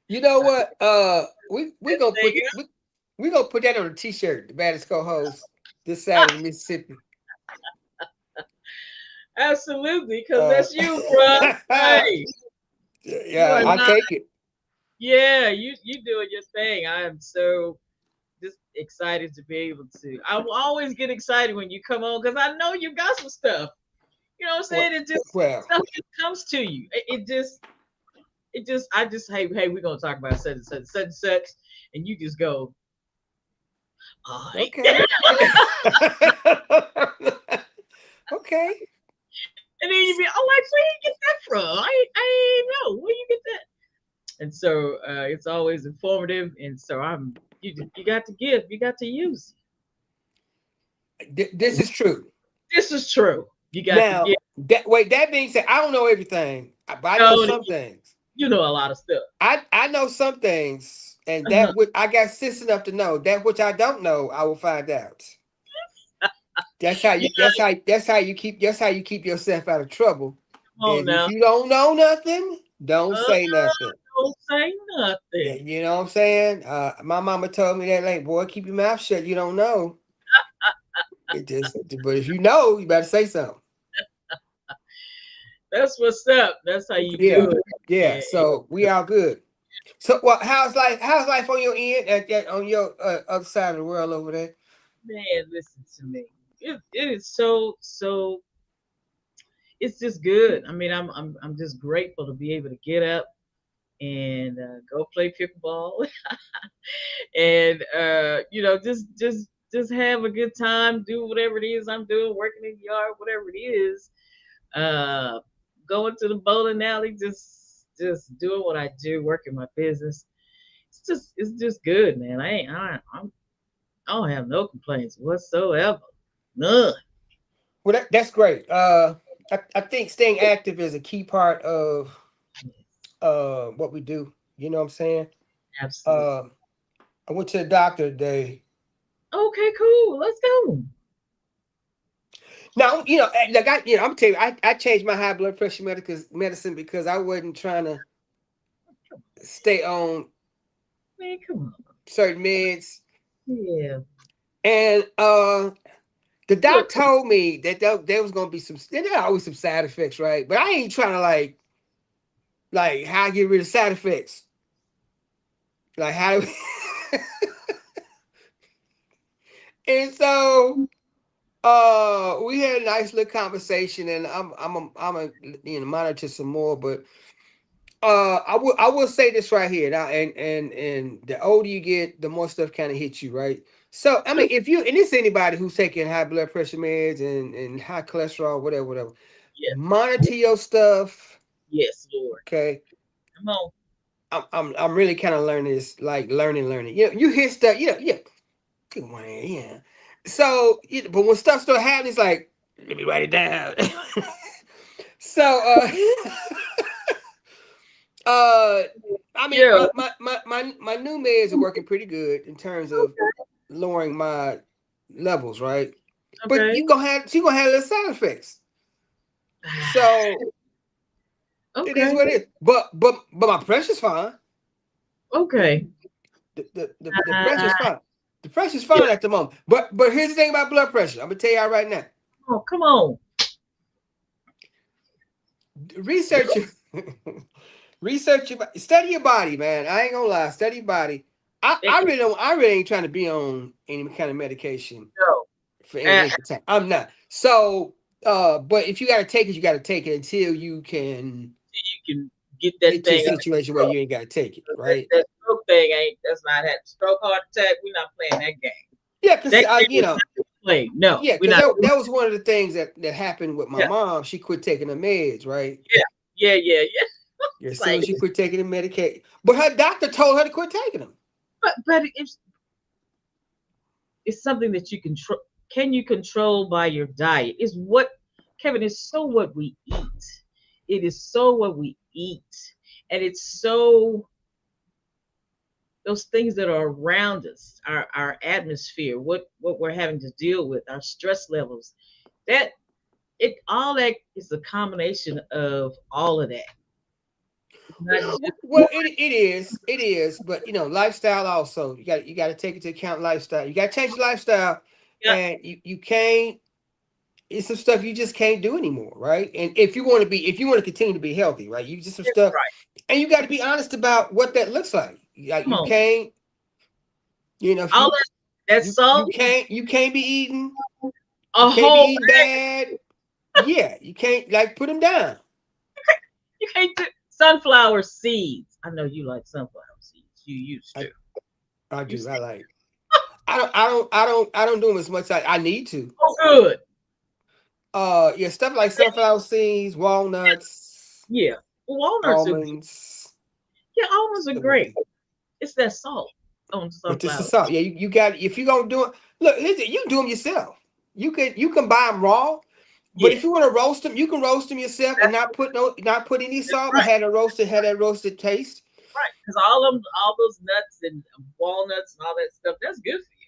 You know what? We gonna put we gonna put that on a t-shirt. The baddest co-host this side of the Mississippi. Absolutely, because Uh, that's you, bro. Hey, you yeah, are I not. take it. Yeah, you doing your thing. I am so just excited to be able to. I will always get excited when you come on because I know you got some stuff. You know what I'm Well, saying? It just well, stuff just comes to you. I just hey, we're gonna talk about such and such, such and such, and you just go, all right. okay. Okay. And then you be, oh, like, where you get that from? I ain't know. Where you get that? And so it's always informative. And so you got to give, you got to use. This is true. This is true. You got to Now, give. that being said, I don't know everything, but I know No, some things. you know a lot of stuff. I know some things, and Uh-huh. that which I got sense enough to know that which I don't know, I will find out. That's how You you. know, That's how you keep. That's how you keep yourself out of trouble. come on Is if now. you don't know nothing, don't Uh, say nothing. don't say Yeah, nothing. you know what I'm saying. My mama told me that, like, boy, keep your mouth shut. You don't know. It just. But if you know, you better say something. That's what's up. That's how you Yeah, do it. yeah. And, So we all good. So, well, how's life? How's life on your end? On your other side of the world over there? man, listen to me. It is so. It's just good. I mean, I'm just grateful to be able to get up and go play pickleball and just have a good time, do whatever it is I'm doing, working in the yard, whatever it is. Uh, Going to the bowling alley, just doing what I do, working my business. It's just good, man. I don't have no complaints whatsoever. None. Well, that's great. I think staying active is a key part of what we do. You know what I'm saying? Absolutely. Uh, I went to the doctor today. Okay, cool. Let's go. Now, like I'm telling you, I changed my high blood pressure medicine because I wasn't trying to stay on Man, come on. certain meds, Yeah. and the doc Look, told me that there was gonna be there are always some side effects, right? But I ain't trying to like how I get rid of side effects, like how. And so we had a nice little conversation, and I'm a monitor some more, but I will say this right here now, and the older you get, the more stuff kind of hits you, right? So I mean, if you and this anybody who's taking high blood pressure meds and high cholesterol, whatever, yes, monitor your stuff. yes, Lord. Okay, Come on. I'm really kind of learning this, like learning. You hear stuff, yeah. Good one, yeah. So, but when stuff start happening, it's like, let me write it down. So, uh, I mean, Yeah. my new meds are working pretty good in terms of lowering my levels, right? But Okay. you gonna have little side effects. So it is Okay. what it is. But my pressure's fine. The Okay. the pressure's Uh, fine. The pressure's yeah. fine at the moment. But here's the thing about blood pressure. I'm gonna tell y'all right now. Oh, come on. Research study your body, man. I ain't gonna lie, study your body. I Eh, really don't. I really ain't trying to be on any kind of medication no. for any Uh, length of time. I'm not. So, but if you got to take it, you got to take it until you can you can get that get to a thing. situation where you ain't got to take it, right? That stroke thing ain't. That's not happening. Stroke, heart attack. We're not playing that game. Yeah, because That game is not played. No, yeah, we're because not. that was one of the things that happened with my Yeah. mom. She quit taking the meds, right? Yeah. Yeah. Yeah, as It's soon like, as she quit taking the medication, but her doctor told her to quit taking them. but it's something that you control. Can you control by your diet? Is what Kevin is so what we eat. It is so what we eat, and it's so those things that are around us, our atmosphere, what we're having to deal with, our stress levels. That it all that is a combination of all of that. not just Well, it is, but lifestyle also. You got to take into account lifestyle. You got to change your lifestyle, yeah, and you can't. It's some stuff you just can't do anymore, right? And if you want to continue to be healthy, right? You just some that's stuff, right. and you got to be honest about what that looks like. Like Come you on. can't, if All that you salt, can't be eating, you a can't be whole eating bad. Yeah, you can't like put them down. you can't do sunflower seeds. I know you like sunflower seeds. You used I to. I You do. I said, like. I don't do them as much as I need to. oh, good. Yeah, stuff like sunflower seeds, walnuts, Yeah. Walnuts are good. almonds, Yeah, almonds are stuff like great. that. It's that salt on But this is sunflower. salt. Yeah, you got if you're gonna do it. Look, here's it. You do them yourself. You can buy them raw, but if Yes, you want to roast them, you can roast them yourself and that's, not put any that's salt, but right. had that roasted taste. Right. Because all of them, all those nuts and walnuts and all that stuff, that's good for you.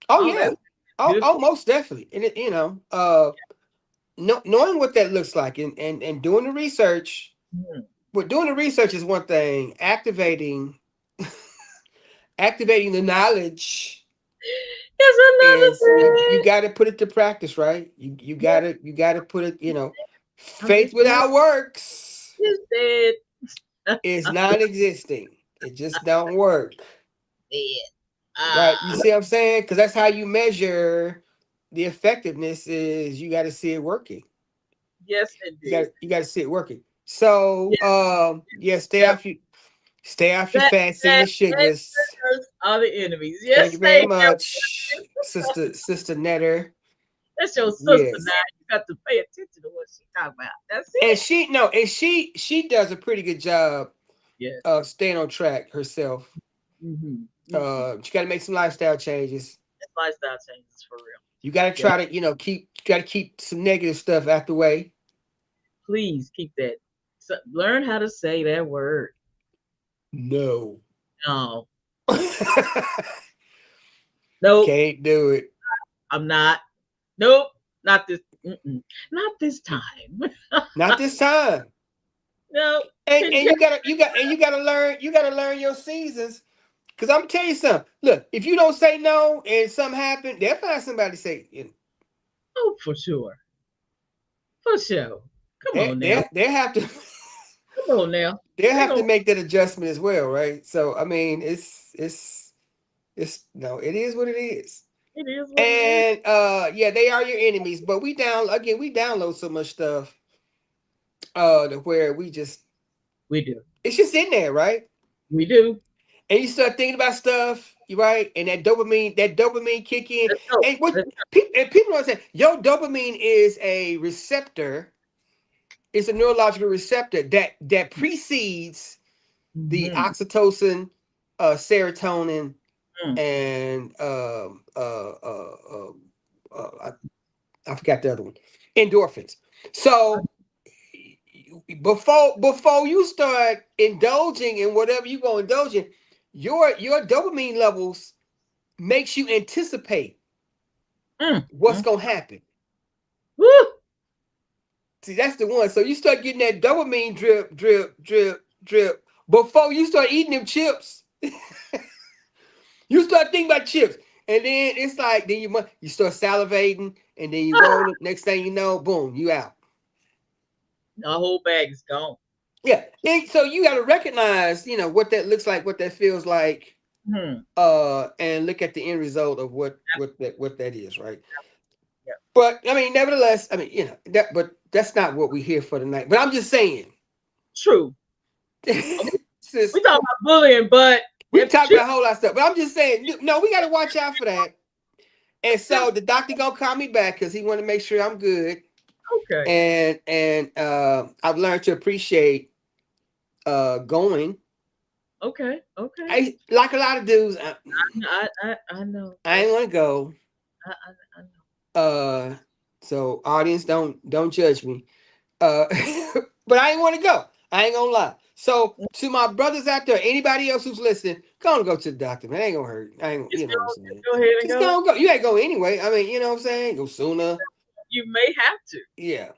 Oh All yeah. that's good Oh, for most definitely. And knowing what that looks like and doing the research. you. Mhm. But doing the research is one thing. Activating the knowledge Here's another is you thing. got to put it to practice, right? You got to put it. I'm Faith just saying, without works you said, is non-existing. It just don't work, said, right? You ah, see what I'm saying? Because that's how you measure the effectiveness. Is you got to see it working. yes, indeed. You got to see it working. So, Yes, yeah, yep. stay off your That, fats and that, your sugars. those are the enemies. Thank Yes, you very stay much, sister Netter. That's your sister now. Yes, You got to pay attention to what she talking about. That's and it. she does a pretty good job Yes. of staying on track herself. Mm-hmm. Mm-hmm. She got to make some lifestyle changes. It's lifestyle changes for real. You got to Yes. try to keep some negative stuff out the way. Please keep that. So, learn how to say that word. No, No. Nope. can't do it. I'm not. Nope. Not this. Mm-mm. Not this time. Not this time. No. And you gotta learn your seasons. Cause I'm tell you something. Look, if you don't say no and something happen, they'll find somebody to say. Oh, for sure. For sure. Come They on now. they they have to Come on now. they They have gonna. to make that adjustment as well, right? So I mean, it's no, it is what it is. It is what it is. And yeah, they are your enemies, but we download so much stuff to where We do. it's just in there, right? We do. And you start thinking about stuff, you right, and that dopamine kick in. Let's go. And what Let's people don't say, your dopamine is a receptor, it's a neurological receptor that precedes the mm-hmm. oxytocin, serotonin, Mm. and I forgot the other one, endorphins. So before you start indulging in whatever you go indulge in, your dopamine levels makes you anticipate Mm. what's Mm. gonna happen. Woo. See, that's the one. So you start getting that dopamine drip, drip, drip, drip before you start eating them chips. You start thinking about chips, and then it's like then you start salivating, and then you go. Next thing you know, boom, you out. The whole bag is gone. Yeah, and so you got to recognize, what that looks like, what that feels like, Hmm. and look at the end result of what that is, right? Yeah. But I mean, nevertheless, I mean, but that's not what we're here for tonight. But I'm just saying, True. sis, We talking about bullying, but we if talked chips, about a whole lot of stuff. But I'm just saying, no, we got to watch out for that. And yeah, so the doctor gonna call me back because he want to make sure I'm good. okay, And I've learned to appreciate going. okay. I like a lot of dudes. I know. I ain't want to go. I know. Uh, so audience, don't judge me. Uh, but I ain't want to go. I ain't gonna lie. So to my brothers out there, anybody else who's listening, go to the doctor, man. It ain't gonna hurt. I ain't, Just you know what I'm saying. go ahead and Just go. go. You ain't go anyway. I mean, you know what I'm saying. Go sooner. You may have to Yeah.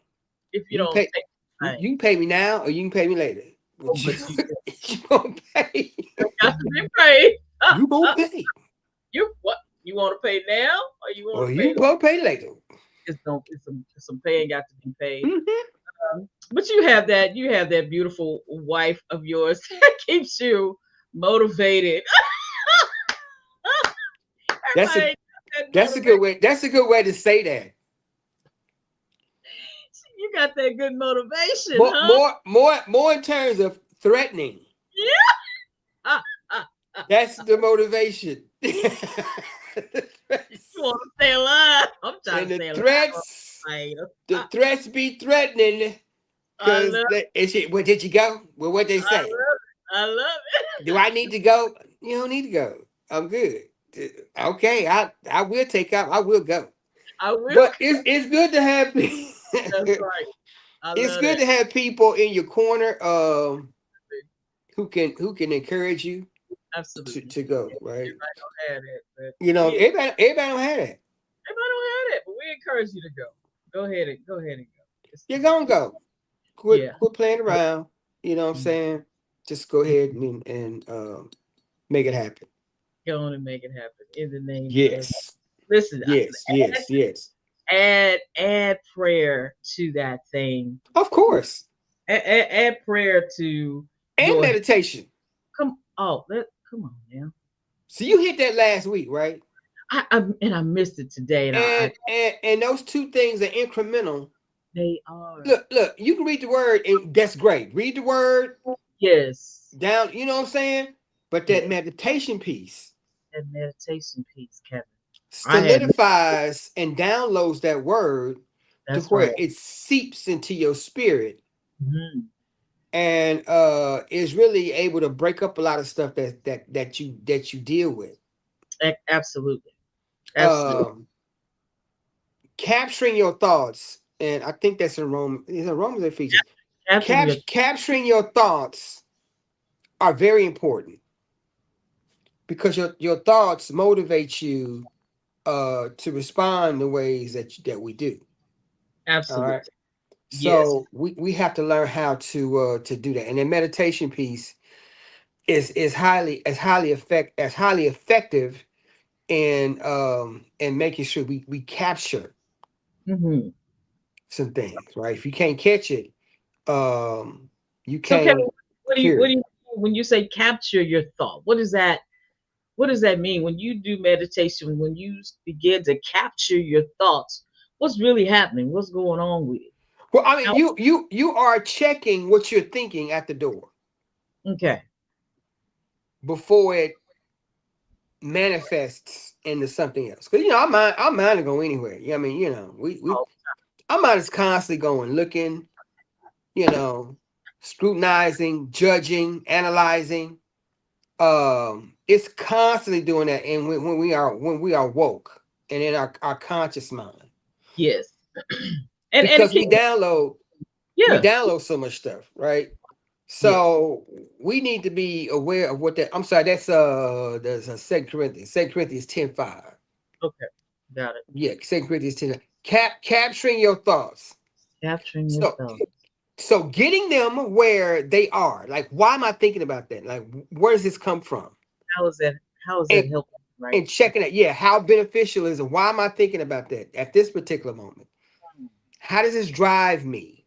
if you You can don't pay. take You time. can pay me now, or you can pay me later. but you but you you gonna pay. got to be paid. You gonna pay, You what? You want to pay now, or you want or to pay? you gonna pay later. It's no, it's some paying got to be paid. Hmm. But you have that beautiful wife of yours that keeps you motivated. That's a Everybody got that that's a motivation. good way. That's a good way to say that. You got that good motivation, More, huh? more, more in terms of threatening. Yeah. Ah, ah, ah. That's the motivation. The You threats. want to stay alive? I'm trying And to stay alive. Right. the threats be threatening. I Cause love, where did you go? Well, what they I say? love it. I love it. Do I need to go? You don't need to go. I'm good. Okay, I will take out. I will go. I will. But it's good to have That's right. I it's love good that. to have people in your corner who can encourage you Absolutely. to go, right? Everybody don't have that, but You know, everybody don't have that. everybody don't have that. But we encourage you to go. Go ahead and go. You're gonna go. Quit Yeah. quit playing around. You know what I'm Mm. saying? Just go ahead and make it happen. Go on and make it happen in the name of. Yes. Listen, Yes, yes, yes. add prayer to that thing. Of course. Add prayer to And your meditation. come on now. So you hit that last week, right? And I missed it today, and And those two things are incremental. they are. Look, you can read the word, and that's great. Read the word Yes. down, you know what I'm saying? But that Yeah. meditation piece That meditation piece, Kevin. I had. solidifies and downloads that word to That's where right. it seeps into your spirit Mhm. and is really able to break up a lot of stuff that you deal with. Absolutely. Absolutely. Um Capturing your thoughts, and I think that's in Romans. Is it Romans or Ephesians? Capturing your. Capturing your thoughts are very important because your thoughts motivate you to respond the ways that we do. All right. Absolutely. Yes. So we have to learn how to do that. And the meditation piece is highly effective in making sure we capture Hmm. some things, right? If you can't catch it, um you So, Kevin, can't what do you hear what it. do you when you say capture your thought? What does that mean when you do meditation? When you begin to capture your thoughts, what's really happening? What's going on with it? Well, I mean, How, you are checking what you're thinking at the door okay. before it manifests into something else. Because our mind to go anywhere. Yeah, I mean, we Oh, our mind is constantly going, looking, you know, scrutinizing, judging, analyzing. It's constantly doing that, and when we are woke and in our conscious mind, yes. And it because can. we Yeah. download so much stuff, right? Yes. So we need to be aware of what that. I'm sorry, there's a Second Corinthians 10:5. Okay. Got it. Yeah, Second Corinthians 10. Capturing your thoughts. Capturing your So thoughts. so getting them where they are. Like, why am I thinking about that? Like, where does this come from? How is that? How is that And helping? Right. and checking it. Yeah, how beneficial is it? Why am I thinking about that at this particular moment? How does this drive me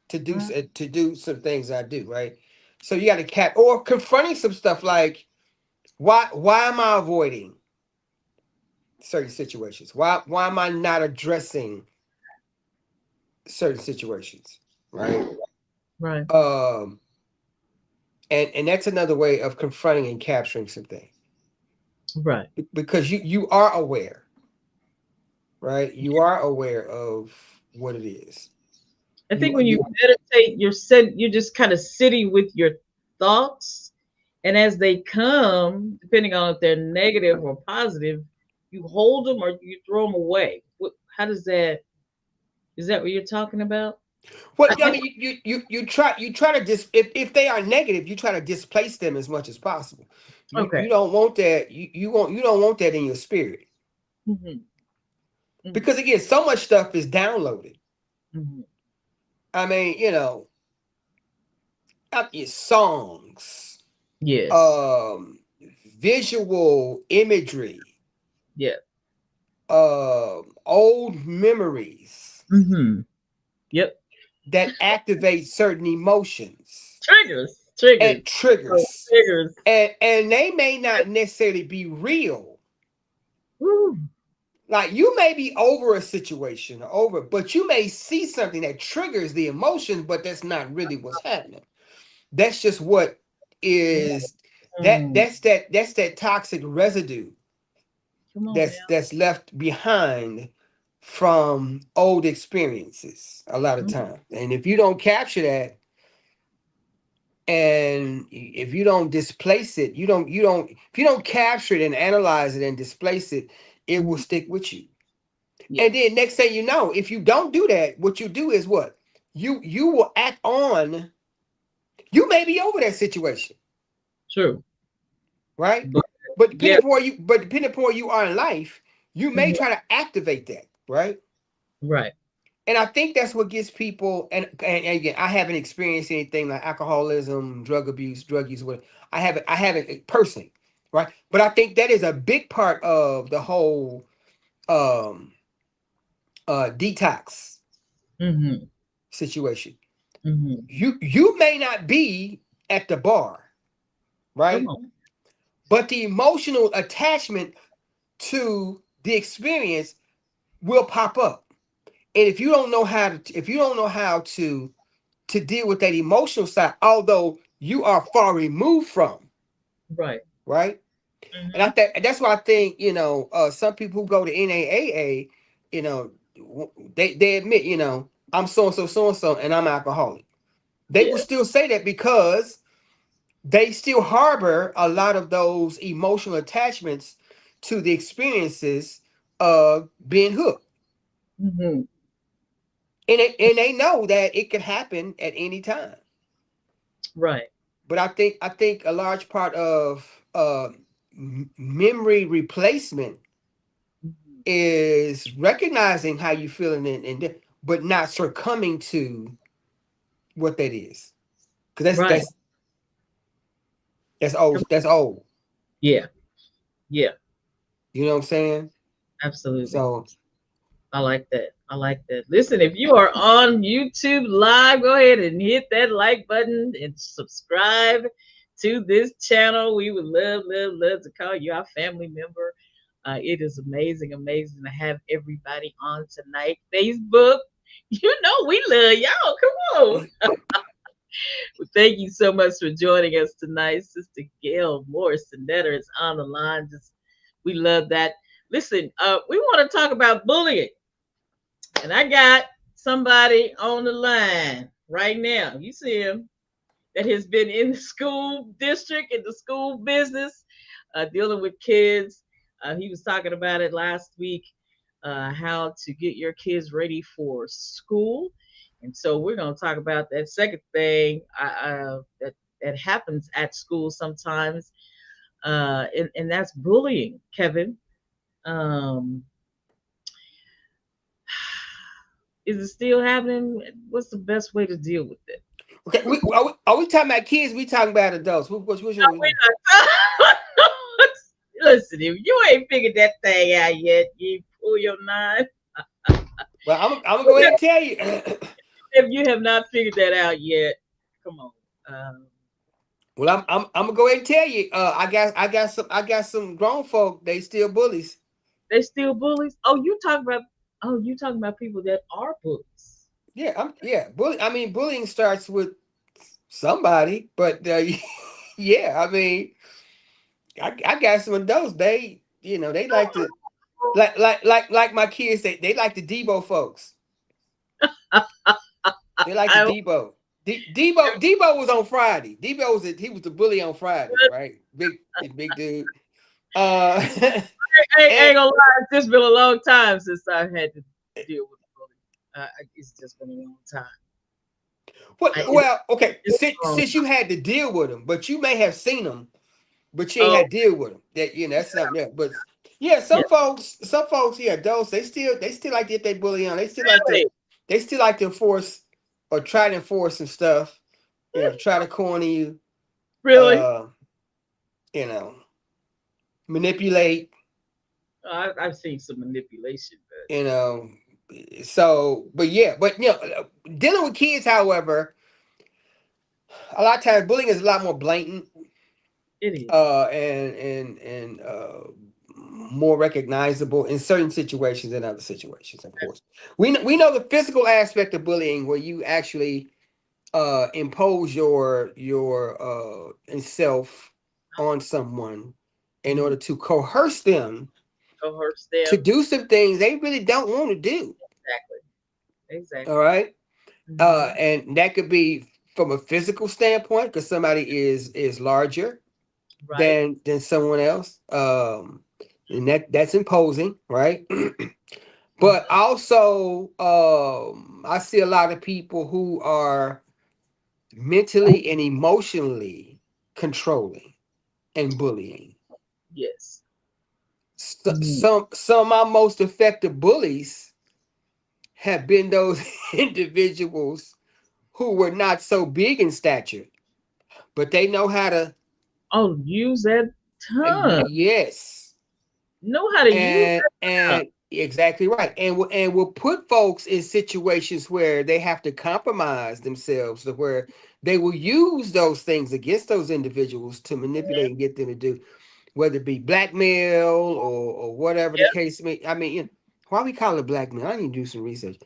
Mhm. to do some things I do, right? So you got to or confronting some stuff like, why am I avoiding certain situations? Why am I not addressing certain situations? Right. Right. Um and that's another way of confronting and capturing something. Right. Because you are aware, right? You are aware of what it is. I think You when you you meditate, you're just kind of sitting with your thoughts, and as they come, depending on if they're negative or positive, you hold them or you throw them away. How does that? Is that what you're talking about? Well, I mean, you try to if they are negative, you try to displace them as much as possible. You Okay. don't want that. You don't want that in your spirit, Hmm. because again, so much stuff is downloaded. Hmm. I mean, songs, Yes. um, visual imagery, Yeah. old memories Mm-hmm. Yep. that activate certain emotions Triggers. and Triggers. Oh, triggers. triggers. And they may not necessarily be real. Woo. Like you may be over a situation or over, but you may see something that triggers the emotion, but that's not really what's happening. That's just what is Mm. that's that toxic residue Come on now. that's left behind from old experiences a lot of Mm. time. And if you don't capture that, and if you don't displace it, if you don't capture it and analyze it and displace it, it will Mhm. stick with you. Yeah. And then next thing you know, if you don't do that, what you do is what? You will act on, you may be over that situation, True. right? But But yeah. depending upon where you are in life, you may Mhm. try to activate that, right? Right. And I think that's what gets people. And again, I haven't experienced anything like alcoholism, drug abuse, drug use. What I haven't personally, right? But I think that is a big part of the whole um detox Mm-hmm. situation. Mm-hmm. You may not be at the bar, Come right? on. But the emotional attachment to the experience will pop up. And if you don't know how to deal with that emotional side, although you are far removed from, Right. right? And I Mm-hmm. think that's why I think, some people who go to NAAA, you know, they admit, I'm so and so, and I'm alcoholic. They will Yeah. still say that because they still harbor a lot of those emotional attachments to the experiences of being hooked. Mm-hmm. And they know that it can happen at any time. Right. But I think a large part of memory replacement Mhm. is recognizing how you feeling but not succumbing to what that is. Because that's Right. that's that's old. Come. That's old. Yeah. Yeah. You know what I'm saying? Absolutely. So I like that. I like that. Listen, if you are on YouTube live, go ahead and hit that like button and subscribe to this channel. We would love, love, love to call you our family member. It is amazing, amazing to have everybody on tonight. Facebook, you know we love y'all. Come on. Well, thank you so much for joining us tonight. Sister Gail Morrison Netter is on the line. Just we love that. Listen, we want to talk about bullying. And I got somebody on the line right now. You see him that has been in the school district, in the school business, dealing with kids. He was talking about it last week, how to get your kids ready for school. And so we're going to talk about that second thing that happens at school sometimes, and that's bullying, Kevin. Um, is it still happening? What's the best way to deal with it? okay, are we talking about kids? We talking about adults? Which one we? Listen, if you ain't figured that thing out yet, you pull your nine. Well, I'm gonna go ahead and tell you. If you have not figured that out yet, come on. Um, Well, I'm gonna go ahead and tell you. I got some grown folk. They still bullies. they still bullies. Oh, you talking about people that are bullies. Yeah. Bully. I mean, bullying starts with somebody, but yeah. I mean, I got some of those. They like to like my kids. They like the Debo folks. They like the I, Debo. Debo was on Friday. He was the bully on Friday, right? Big dude. Uh, I and ain't gonna lie, it's just been a long time since I had to deal with bullying. It's just been a long time. okay. It's a long Since you had to deal with them, but you may have seen them, but you ain't time. had to deal with them. That's something. Yeah, but yeah, Yeah, some folks, yeah, those they still like to get bully on. They still like to really. enforce or try to enforce some stuff. try to corner you, Really? uh, you know, manipulate, I've seen some manipulation, you know. So, but yeah, but dealing with kids, however, a lot of times bullying is a lot more blatant, but it is. and more recognizable in certain situations than other situations. Of course, we know the physical aspect of bullying, where you actually impose your self on someone in Mm-hmm. order to coerce them Coerce to them. do some things they really don't want to do. Exactly. All Exactly. right, Hmm. and that could be from a physical standpoint because somebody is larger Right. than someone else, and that's imposing, right? But Hmm. also, I see a lot of people who are mentally and emotionally controlling and bullying. Yes. Mm. Some of my most effective bullies have been those individuals who were not so big in stature, but they know how to. Oh, use that tongue. Yes, Know how to use that tongue. and exactly right, and will put folks in situations where they have to compromise themselves, to where they will use those things against those individuals to manipulate and get them to do, whether it be blackmail or whatever the Yeah. case may. I mean, why we call it blackmail? I need to do some research.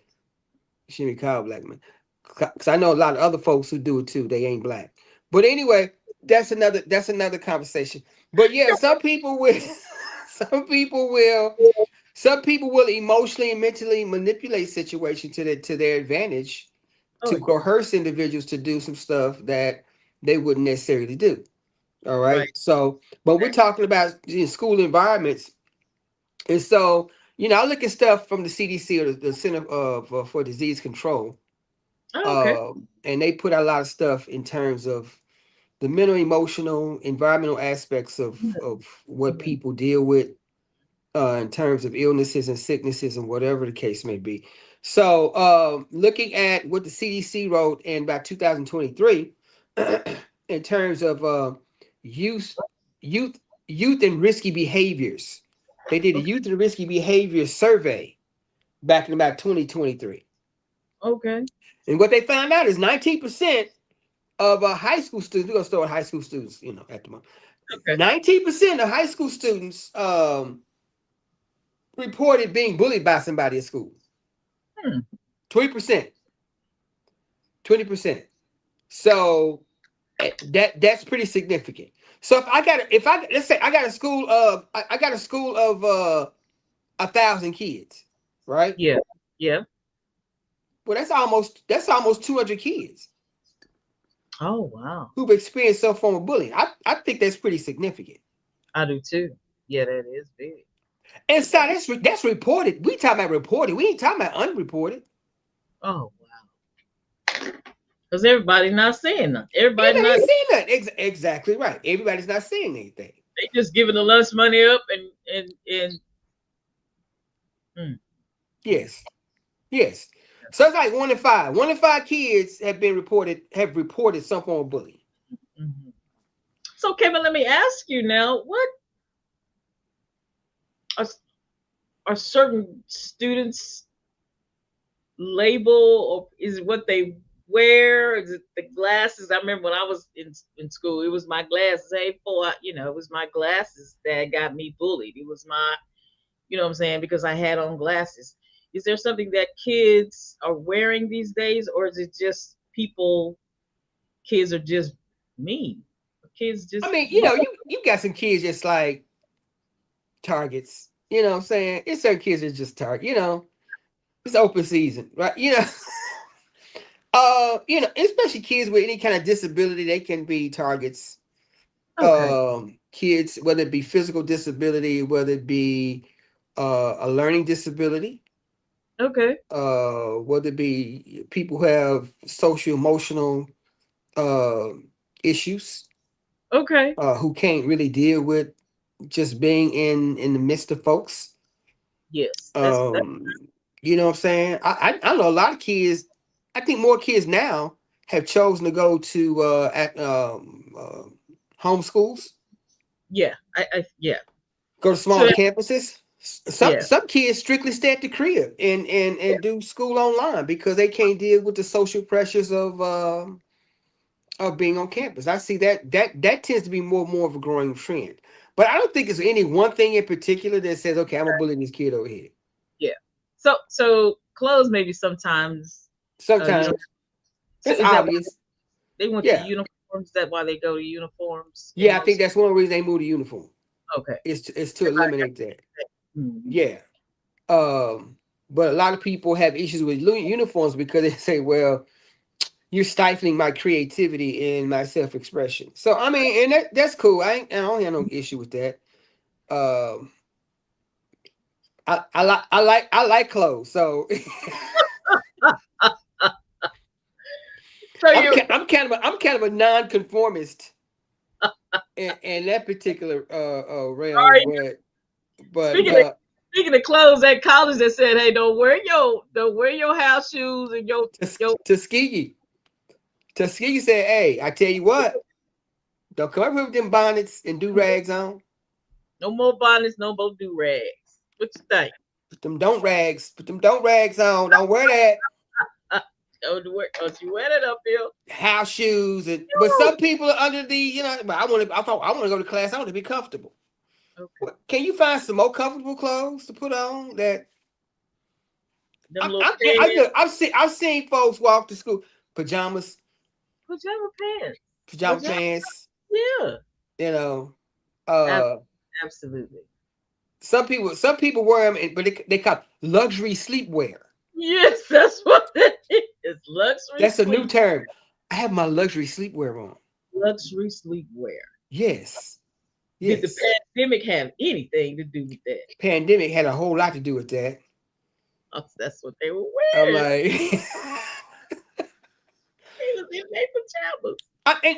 It shouldn't be called blackmail, because I know a lot of other folks who do it too. They ain't black, but anyway, that's another conversation. But yeah, some people will, some people will, some people will emotionally and mentally manipulate situations to their advantage, Oh to yeah. coerce individuals to do some stuff that they wouldn't necessarily do. All Right. right. So, but we're Exactly. talking about school environments, and so I look at stuff from the CDC, or the Center for Disease Control, Oh, okay. and they put out a lot of stuff in terms of the mental, emotional, environmental aspects of what Mhm. people deal with, in terms of illnesses and sicknesses and whatever the case may be. So, looking at what the CDC wrote in about 2023, in terms of youth, youth, youth and risky behaviors, they did a Okay. youth and risky behaviors survey back in about 2023, Okay. and what they found out is 19% of high school students. We're gonna start with high school students, at the moment. Okay. 19% of high school students reported being bullied by somebody at school. Hmm. 20%, 20%. So that's pretty significant. So if I let's say I got a school of 1,000 kids, right? Yeah. Yeah. Well, that's almost 200 kids Oh wow. who've experienced some form of bullying. I think that's pretty significant. I do too. Yeah, that is big. And so that's reported. We talking about reported. We ain't talking about unreported. Oh wow. Because everybody's not saying nothing. Everybody Everybody not. ain't saying that. Exactly right. Everybody's not saying anything. They just giving the lunch money up and. Mm, mm, Yes. Yes. So it's like 1 in 5. 1 in 5 kids have reported some form of bullying. mhm. So Kevin, let me ask you now: what are, are certain students label, or is it what they wear? Is it the glasses? I remember when I was in school, it was my glasses. Hey, boy, it was my glasses that got me bullied. It was my, what I'm saying, because I had on glasses. Is there something that kids are wearing these days, or is it just people? Kids are just mean. Kids I just mean, mean. you got some kids just like targets. You know what I'm saying? It's certain kids that just target. It's open season, right? Especially kids with any kind of disability, they can be targets. Okay. Kids, whether it be physical disability, whether it be a learning disability, Okay. whether it be people who have social emotional uh, issues, Okay. who can't really deal with just being in the midst of folks. Yes. That's Um, you know what I'm saying? I know a lot of kids. I think more kids now. have chosen to go to homeschools, Yeah, I yeah. go to So smaller campuses. Some yeah, some kids strictly stay at the crib and do school online because they can't deal with the social pressures of being on campus. I see that tends to be more of a growing trend. But I don't think it's any one thing in particular that says, okay, I'm gonna bully this kid over here. yeah. So clothes maybe sometimes you know. Sometimes So it's is that why obvious. they went to Yeah. uniforms? Is that why they go to uniforms in Yeah, I think most? that's one reason they moved to uniform. Okay. Is to Everybody got eliminate that. that. Mhm. Yeah. Um, but a lot of people have issues with uniforms because they say, well, you're stifling my creativity and my self-expression. So I mean, and that's cool. I don't have no issue with that. Um, I like clothes, so So you I'm kind of a non-conformist in that particular realm, are you but speaking of speaking of clothes at college that said, hey, don't wear your house shoes and your Tuskegee Tuskegee said, hey, I tell you what, don't come up here with them bonnets and do rags on. no more bonnets, no more do rags. What you think? Put them don't rags on. Don't wear that Don't you wear that up here? house shoes. And but some people are under the, but I want to go to class. I want to be comfortable. Okay. What, can you find some more comfortable clothes to put on that Them I, little I, I pants, look, I've seen folks walk to school pajamas, pajama pants, pajama pajama. pants. Yeah, You know, ab- uh, absolutely. some people wear them, but they call it luxury sleepwear. Yes, that's what it is. Luxury That's a new sleep, term. I have my luxury sleepwear on. luxury sleepwear. Yes, Did the yes. pandemic have anything to do with that? Pandemic had a whole lot to do with that. That's what they were I'm wearing. like, They was in their pajamas.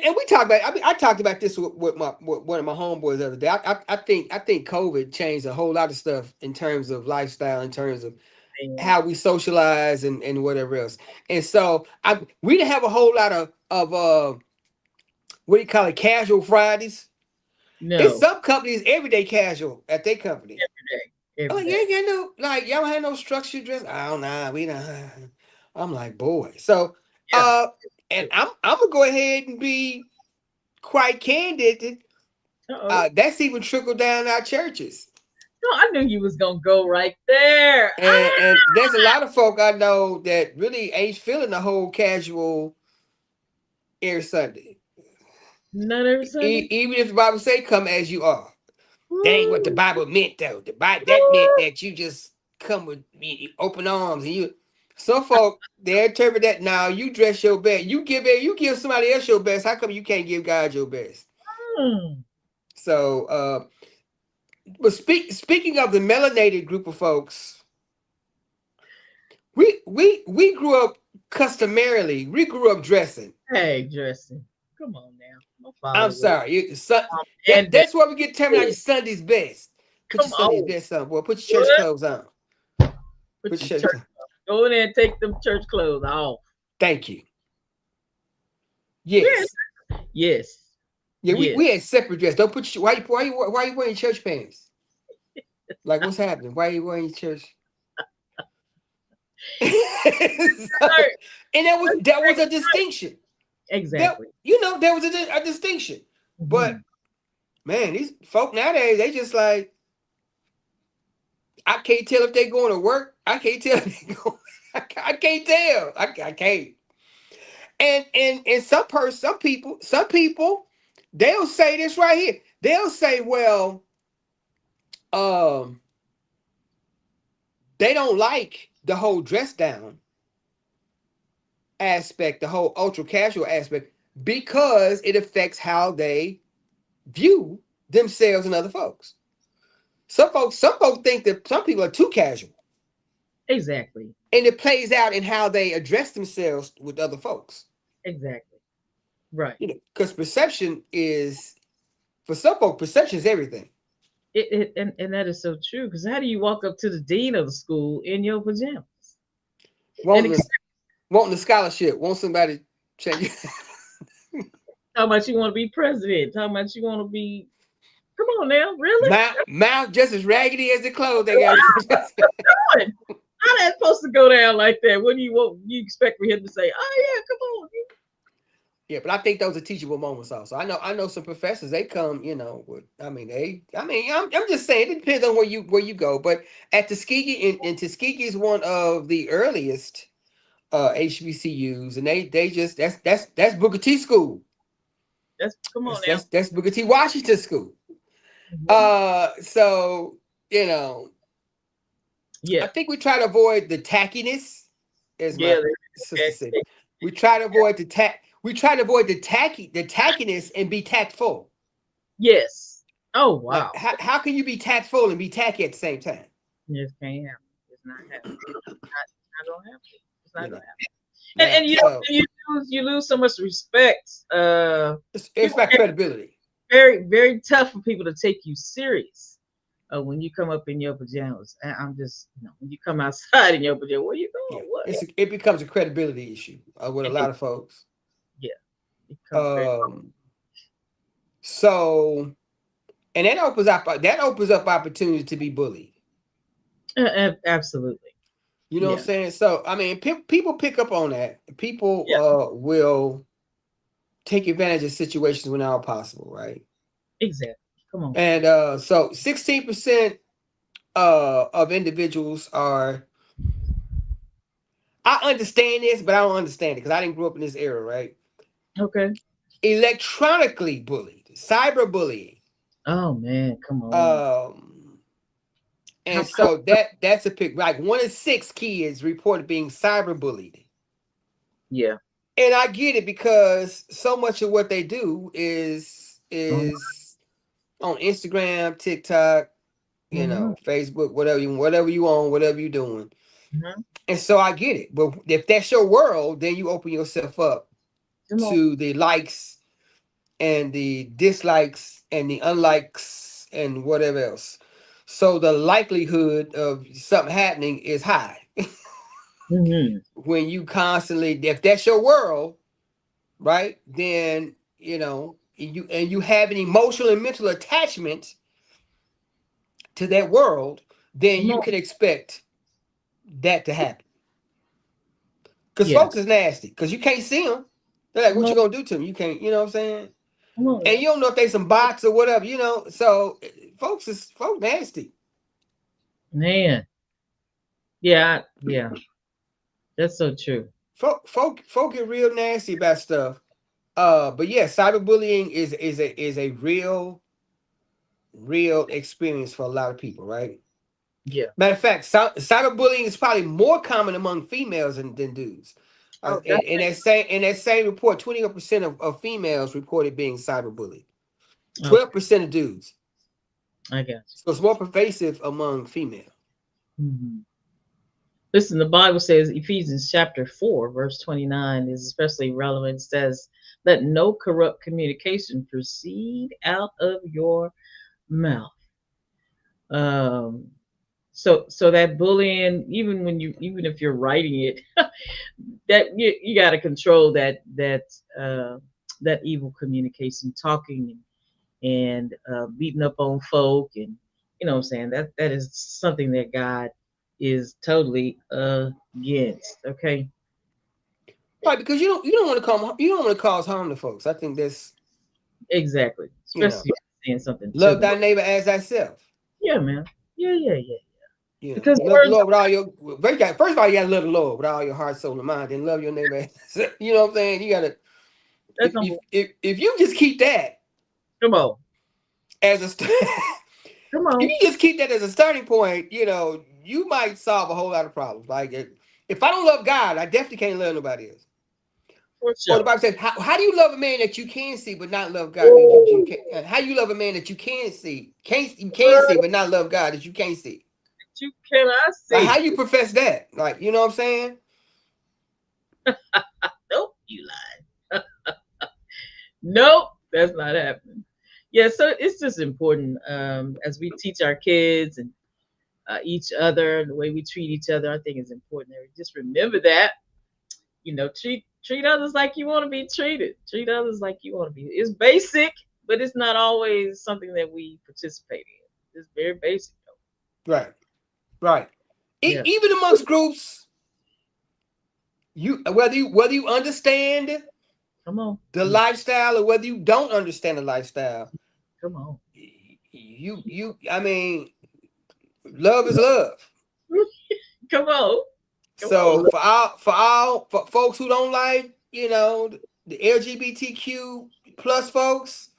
and we talked about. I mean, I talked about this with one of my homeboys the other day. I think COVID changed a whole lot of stuff in terms of lifestyle, in terms of Man, how we socialize and whatever else. And so we didn't have a whole lot of what do you call it, casual Fridays. It's no, some companies everyday casual at their company. every day, I'm every like, you day. ain't got no, like, y'all don't have no structured dress. I don't know. We don't. I'm like, boy. So, Yeah. uh, and I'm gonna go ahead and be quite candid. Uh-oh. That's even trickled down our churches, No, I knew you was gonna go right there. and there's a lot of folk I know that really ain't feeling the whole casual air Sunday. Not every Sunday. Even if the Bible say, "Come as you are," that ain't what the Woo, Bible meant, though. The Bible that meant woo. that you just come with open arms and you. Some folk they interpret that now. You dress your best. You give somebody else your best. How come you can't give God your best? Hmm. So, but speaking of the melanated group of folks, we grew up customarily. We grew up dressing. Hey, dressing. Come on now. Don't I'm follow with sorry, and that's why we get terminology. Sunday's best. Put come your Sunday's on. best on, boy. Put your church What? clothes on. Put Put your your church church clothes. go in there and take them church clothes off. Thank you. Yes. Yes. Yes. Yeah, we, Yes. we had separate dress. Don't put your, why you wearing church pants? Like what's happening? Why are you wearing church? So, Right. and that was a distinction. That Exactly. there was a distinction. But Mhm. man, these folk nowadays they just like I can't tell if they going to work. I can't tell if they go. I can't tell. I can't. And some people they'll say this right here. They'll say, well, um, they don't like the whole dress down aspect, the whole ultra casual aspect, because it affects how they view themselves and other folks. Some folks think that some people are too casual, Exactly. and it plays out in how they address themselves with other folks. Exactly. Right. Because perception is for some folks, perception is everything. And that is so true. Because how do you walk up to the dean of the school in your pajamas? And Wanting the, wanting the scholarship, want somebody. Change. How much you want to be president? How much you want to be? Come on now, really? Mouth just as raggedy as the clothes they got. Doing? How that supposed to go down like that? What do you want? You expect for him to say, "Oh yeah, come on"? Yeah, but I think those are teachable moments also. I know some professors, they come, with, I'm just saying it depends on where you go. But at Tuskegee, and Tuskegee is one of the earliest HBCUs, and they just that's Booker T school. That's come on now. That's Booker T Washington school. Mhm. So you know, I Yeah, think we try to avoid the tackiness, as yeah. my sister Okay. said. We try to avoid the tack. We try to avoid the tackiness and be tactful. Yes. Oh Like, wow. how can you be tactful and be tacky at the same time? Yes, can't happen. It's not happening. Not gonna happen. It's not You gonna know. happen. Now, And you know, so you lose so much respect. it's People about credibility. very very tough for people to take you serious. When you come up in your pajamas, I'm just when you come outside in your pajamas, where you Yeah, going? What? it becomes a credibility issue with a It is. lot of folks. Yeah, it becomes very Um, so and that opens up opportunities to be bullied. absolutely. You know what I'm Yeah, saying? So I mean, people pick up on that. People yeah, will take advantage of situations when all possible, right? exactly. Come on. And so 16% of individuals are. I understand this, but I don't understand it because I didn't grow up in this era, right? Okay. Electronically bullied, cyberbullying. Oh man, come on. Um, How, and how, so that's a pick. Like 1 in 6 kids reported being cyberbullied. yeah. And I get it because so much of what they do is on Instagram, TikTok, Mm-hmm. Facebook, whatever you own, whatever you're doing. Hmm. And so I get it. But if that's your world, then you open yourself up Come on. to the likes and the dislikes and the unlikes and whatever else. So the likelihood of something happening is high Hmm. when you constantly, if that's your world, right? Then you have an emotional and mental attachment to that world, then Come you on. can expect that to happen. Because Yeah. folks is nasty. Because you can't see them. They're like, Come what on. you gonna do to them? You can't. You know what I'm saying? Come on And now. you don't know if they some bots or whatever. So folks nasty. Man. Yeah. Yeah. That's so true. Folk get real nasty about stuff. But yeah, cyberbullying is a real experience for a lot of people, right? Yeah. Matter of fact, cyberbullying is probably more common among females than dudes. Oh, In that same report, 20% of females reported being cyberbullied. okay. 12% of dudes. I got So it's more pervasive among female. you. Hmm. Listen, the Bible says Ephesians chapter 4, verse 29 is especially relevant. It says, let no corrupt communication proceed out of your mouth. Um, so that bullying, even if you're writing it, that you got to control that evil communication, talking and beating up on folk, and what I'm saying, that is something that God is totally against. Okay, Right, because you don't want to cause harm to folks. I think that's exactly. you know Especially if you're saying something to love them. thy neighbor as thyself. Yeah, man. Yeah, yeah, yeah. Because You love the words. Lord with all your first of all, you gotta love the Lord with all your heart, soul, and mind, then love your neighbor. You know what I'm saying? You gotta That's number one. if you just keep that Come on, as a come if on. you just keep that as a starting point, you might solve a whole lot of problems. Like if I don't love God, I definitely can't love nobody else. For Or the sure. Bible says, how do you love a man that you can see but not love God? You can't, how you love a man that you can see, you can see but not love God that you can't see? You cannot Like how see. you profess that? Like you know what I'm saying? Nope, you lied. Nope, that's not happening. Yeah, so it's just important as we teach our kids and each other, the way we treat each other. I think it's important that we just remember that. Treat Treat others like you want to be treated. Treat others like you want to be. It's basic, but it's not always something that we participate in. It's very basic though. Right. Right. Yeah. Even amongst groups, you whether you understand Come on. the lifestyle or whether you don't understand the lifestyle, Come on. I mean, love is love. Come on. Come So on. for folks who don't like, the LGBTQ plus folks,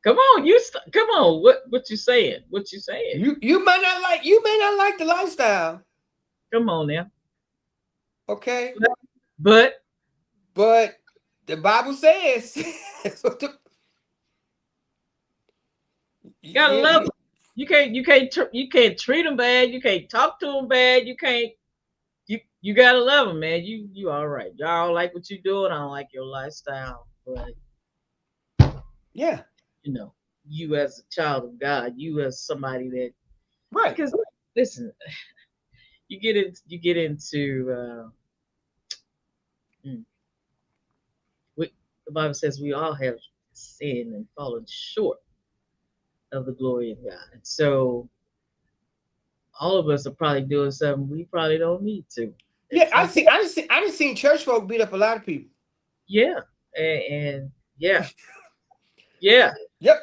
Come on. Come on. What you saying? What you saying? you may not like the lifestyle, Come on now. okay? But But the Bible says so you gotta you, love you, them. You can't treat them bad. You can't talk to them bad. You can't. You gotta love them, man. You all right. Y'all like what you doing. I don't like your lifestyle, but yeah, you know, you as a child of God, you as somebody that right. because listen, you get into mm, the Bible says we all have sinned and fallen short of the glory of God. And so all of us are probably doing something we probably don't need to Yeah, at some point. I done seen church folk beat up a lot of people. Yeah. And yeah, yeah.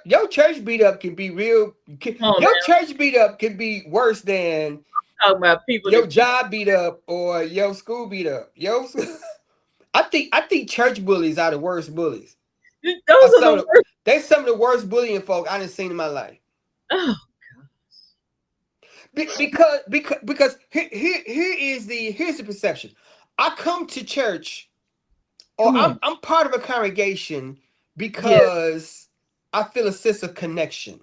Your church beat up can be real. Come on Your now. church beat up can be worse than Talking about people your that you job beat up or your school beat up. I think church bullies are the worst bullies. those Are are the some of the, worst. they some of the worst bullying folk I done seen in my life. Oh, Because here's the perception. I come to church, or come on. I'm part of a congregation Yes, because I feel a sense of connection,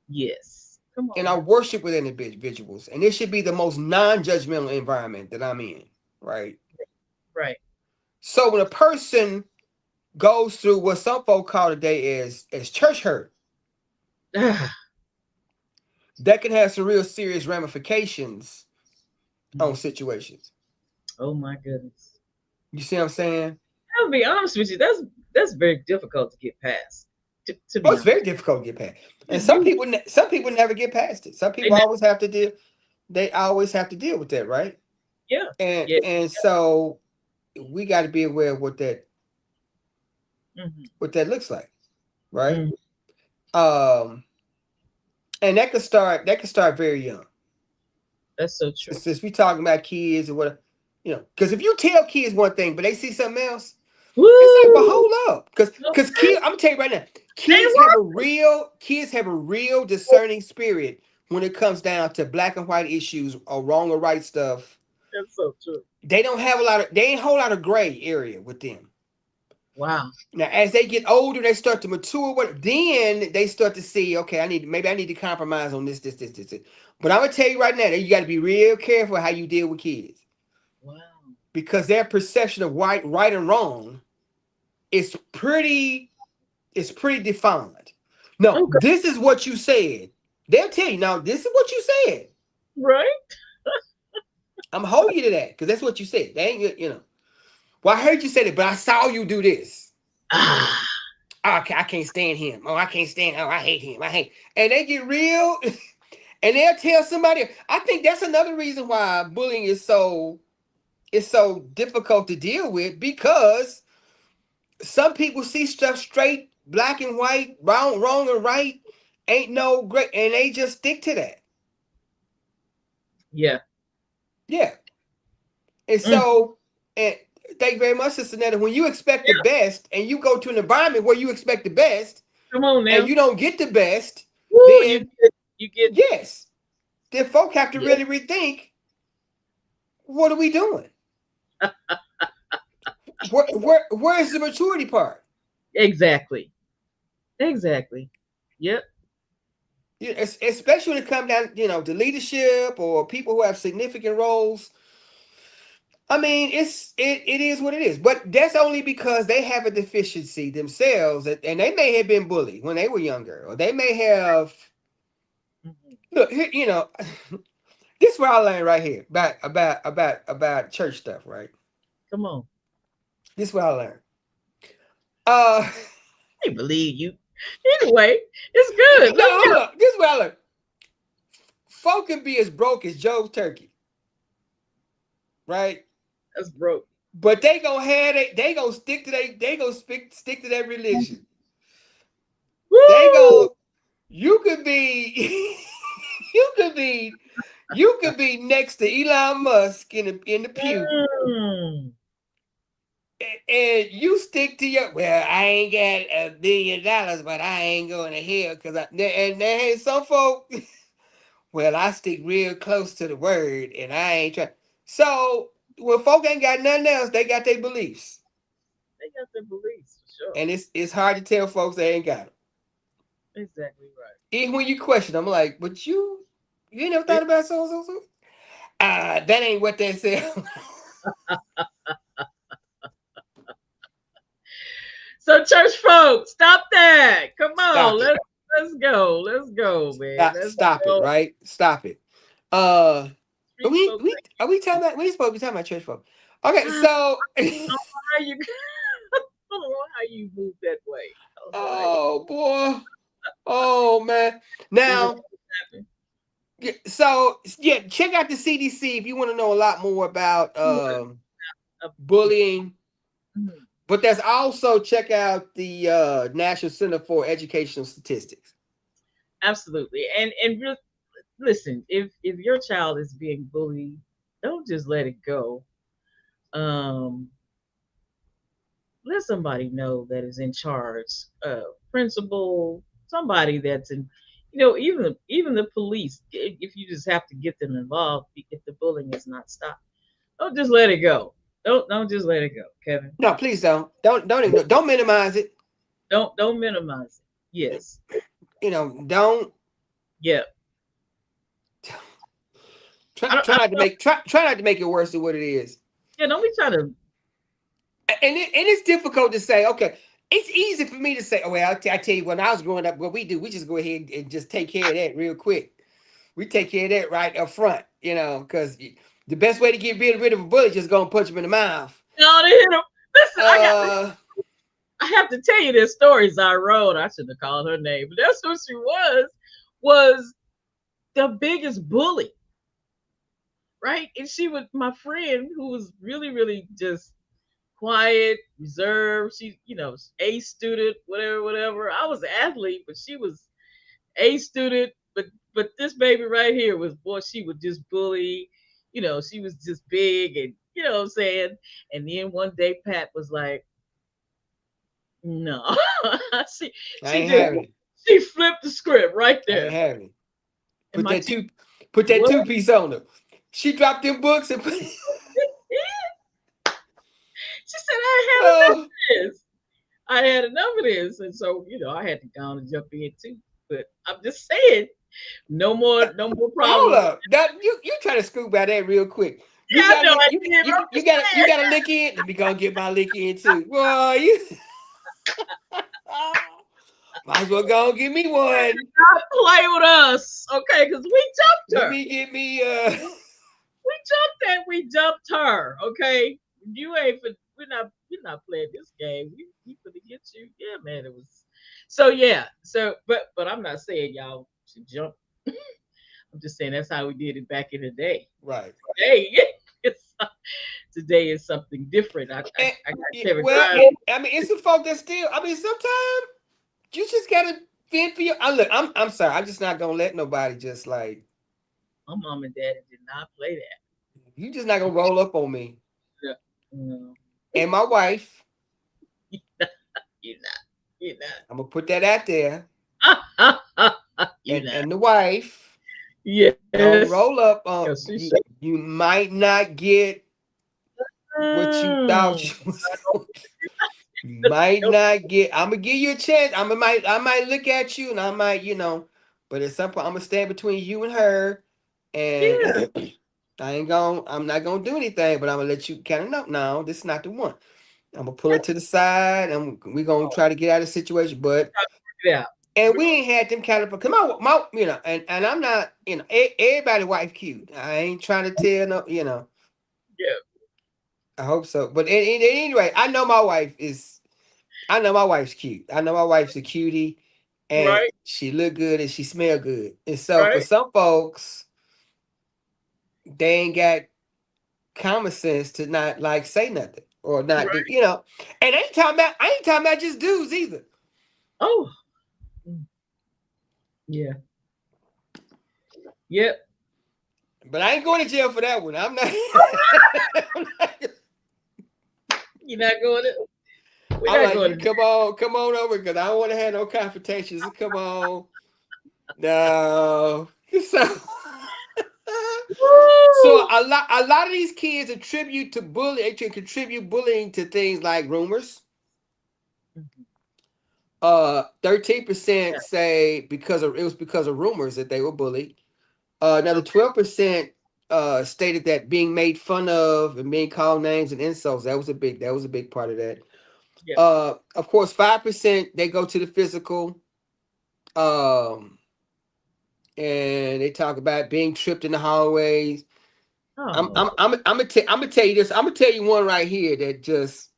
yes. Come and on I now. worship with individuals, and it should be the most non-judgmental environment that I'm in, right? Right. So when a person goes through what some folk call today as church hurt, Ah, that can have some real serious ramifications on mm. situations. Oh my goodness. You see what I'm saying? I'll be honest with you. That's very difficult to get past. To Oh, be it's very honest, difficult to get past, and you some people never get past it. Some they people not, always have to deal. They always have to deal with that, right? yeah, And yeah. and so we got to be aware of Hmm. what that looks like, right? Hmm. Um, and that could start very young. That's so true. Since we talking about kids or what, because if you tell kids one thing but they see something else, it's like, but Woo! hold up, because Okay. kids, I'm gonna tell you right now, They kids have a real work. discerning spirit when it comes down to black and white issues or wrong or right stuff. That's so true. They ain't a whole lot of gray area with them. Wow. Now, as they get older, they start to mature. Then they start to see, okay, I need to compromise on this. But I'm gonna tell you right now that you got to be real careful how you deal with kids Wow. because their perception of right and wrong is pretty defined. No, Okay. this is what you said. They'll tell you now. This is what you said. Right. I'm holding you to that because that's what you said. They ain't. Well, I heard you say it, but I saw you do this. Ah. Oh, okay, I can't stand him. Oh, I can't stand. Oh, I hate him. I hate. And they get real, and they'll tell somebody. I think that's another reason why bullying is so difficult to deal with because some people see stuff straight, black and white, wrong and right, ain't no great, and they just stick to that. Yeah. Yeah, and Mm. so, and thank you very much, Sister Netta. When you expect the Yeah. best, and you go to an environment where you expect the best, Come on and now. you don't get the best, Woo! You then get. You get. yes, then folk have to Yeah. really rethink what are we doing? Where's the maturity part? Exactly. Exactly. Yep. Yeah, especially when it comes down, to leadership or people who have significant roles. I mean, it is what it is. But that's only because they have a deficiency themselves, and they may have been bullied when they were younger, or they may have. Mhm. Look, This is what I learned right here about church stuff, right? Come on. This is what I learned. Uh I believe you. Anyway, it's good. no, Let's go. hold up. This is what I learned. Folk can be as broke as Job's turkey, right? That's broke. But they gonna have they gonna stick to they gonna stick to their religion. They Woo! go. You could be, you could be, you could be next to Elon Musk in the pew, Mm. and you stick to your. Well, I ain't got $1 billion, but I ain't going to hell because and there some folk. Well, I stick real close to the word, and I ain't trying. So when folk ain't got nothing else, they got their beliefs, They got their beliefs for sure. and it's hard to tell folks they ain't got them. Exactly right. Even when you question, I'm like, but you ain't never Yeah. thought about so and so so. That ain't what they said. So, church folks, stop that. Come on, Stop it. let's go. Let's go, man. Let's Stop it, go. right? Stop it. Uh Street folk. we are we talking about we supposed to be talking about church folk. Okay, I so don't know how you. I don't know how you move that way. I don't know how you. oh boy. Oh man. It was Now so yeah, check out the CDC if you want to know a lot more about a bullying. Mhm. But there's also check out the National Center for Educational Statistics. Absolutely, and listen, if your child is being bullied, don't just let it go. Um, let somebody know that is in charge, principal, somebody that's in, even the police. If you just have to get them involved, if the bullying is not stopped, don't just let it go. Don't just let it go, Kevin. No, please don't. Don't minimize it. Don't minimize it. Yes, Don't yeah. try, I don't. try not to make try not to make it worse than what it is. Yeah, don't be trying to. And it's difficult to say. Okay, it's easy for me to say. Oh well, I tell you, when I was growing up, what we do, we just go ahead and just take care of that real quick. We take care of that right up front, because the best way to get rid of a bully is just go and punch him in the mouth. No, they hit him. Listen, Uh, I have to tell you this story. I wrote. I shouldn't have called her name, but that's who she was the biggest bully, right? And she was my friend who was really, really just quiet, reserved. She, A student, whatever, whatever. I was an athlete, but she was A student. But this baby right here was, boy, she would just bully. She was just big, and you know what I'm saying. And then one day Pat was like, "No," she I she ain't just having it. she flipped the script right I ain't there. having it. And Put my that teacher, two, put that what? 2 piece on her. She dropped them books and put. She said, "I had enough Oh, of this. I had enough of this," and so I had to go on and jump in too. But I'm just saying, no more hold problems. up. That you trying to scoop by that real quick. Yeah, You I got know lick, I you did, but I'm you just got you saying. got a lick in. Let me go and get my lick in too. Boy, you might as well go and give me one. Not play with us, okay? Because we jumped Let her. me get me We jumped that. We jumped her, okay? You ain't for. We're not playing this game. We finna get you. Yeah, man. It was. So yeah. So but I'm not saying y'all should jump. I'm just saying that's how we did it back in the day. right. Today, it's, today is something different. And, I got yeah, Kevin well, Grimes. I mean, it's some folk that still. I mean, sometimes you just gotta fend for your. Look, I'm sorry. I'm just not gonna let nobody just like My mom and daddy did not play that. you. Just not gonna roll up on me Yeah. No, and my wife. you're not. You're I'm gonna put that out there. not. You're not. And the wife don't Yes. roll up Yo, on she you. said, You might not get what you thought mm. you was. You might not get. I'm gonna give you a chance. I might look at you and I might, but at some point I'm gonna stand between you and her, and Yeah. I'm not gonna do anything, but I'm gonna let you kind of know. No, this is not the one. I'm gonna pull it to the side, and we gonna try to get out of the situation. But Yeah. And we ain't had them kind of, because and I'm not, everybody wife cute. I ain't trying to tell no. Yeah. I hope so. But anyway, I know my wife's cute. I know my wife's a cutie, and Right. she look good and she smell good. And so for Right. some folks, they ain't got common sense to not like say nothing or not do, Right. And I ain't talking about just dudes either. Oh. Mm, yeah. Yep. But I ain't going to jail for that one. I'm not. I'm not You're not going to. We're I'm not like, going you to. come on over because I don't want to have no confrontations. Come on, no. So, so Woo! a lot of these kids contribute bullying to things like rumors. Mhm. 13% Yeah. say it was because of rumors that they were bullied. Another Okay. 12% stated that being made fun of and being called names and insults, that was a big part of that. Yeah. Of course, 5% they go to the physical. Um, and they talk about being tripped in the hallways. I'm Oh. I'm I'm I'm gonna tell you this. I'm gonna tell you one right here that just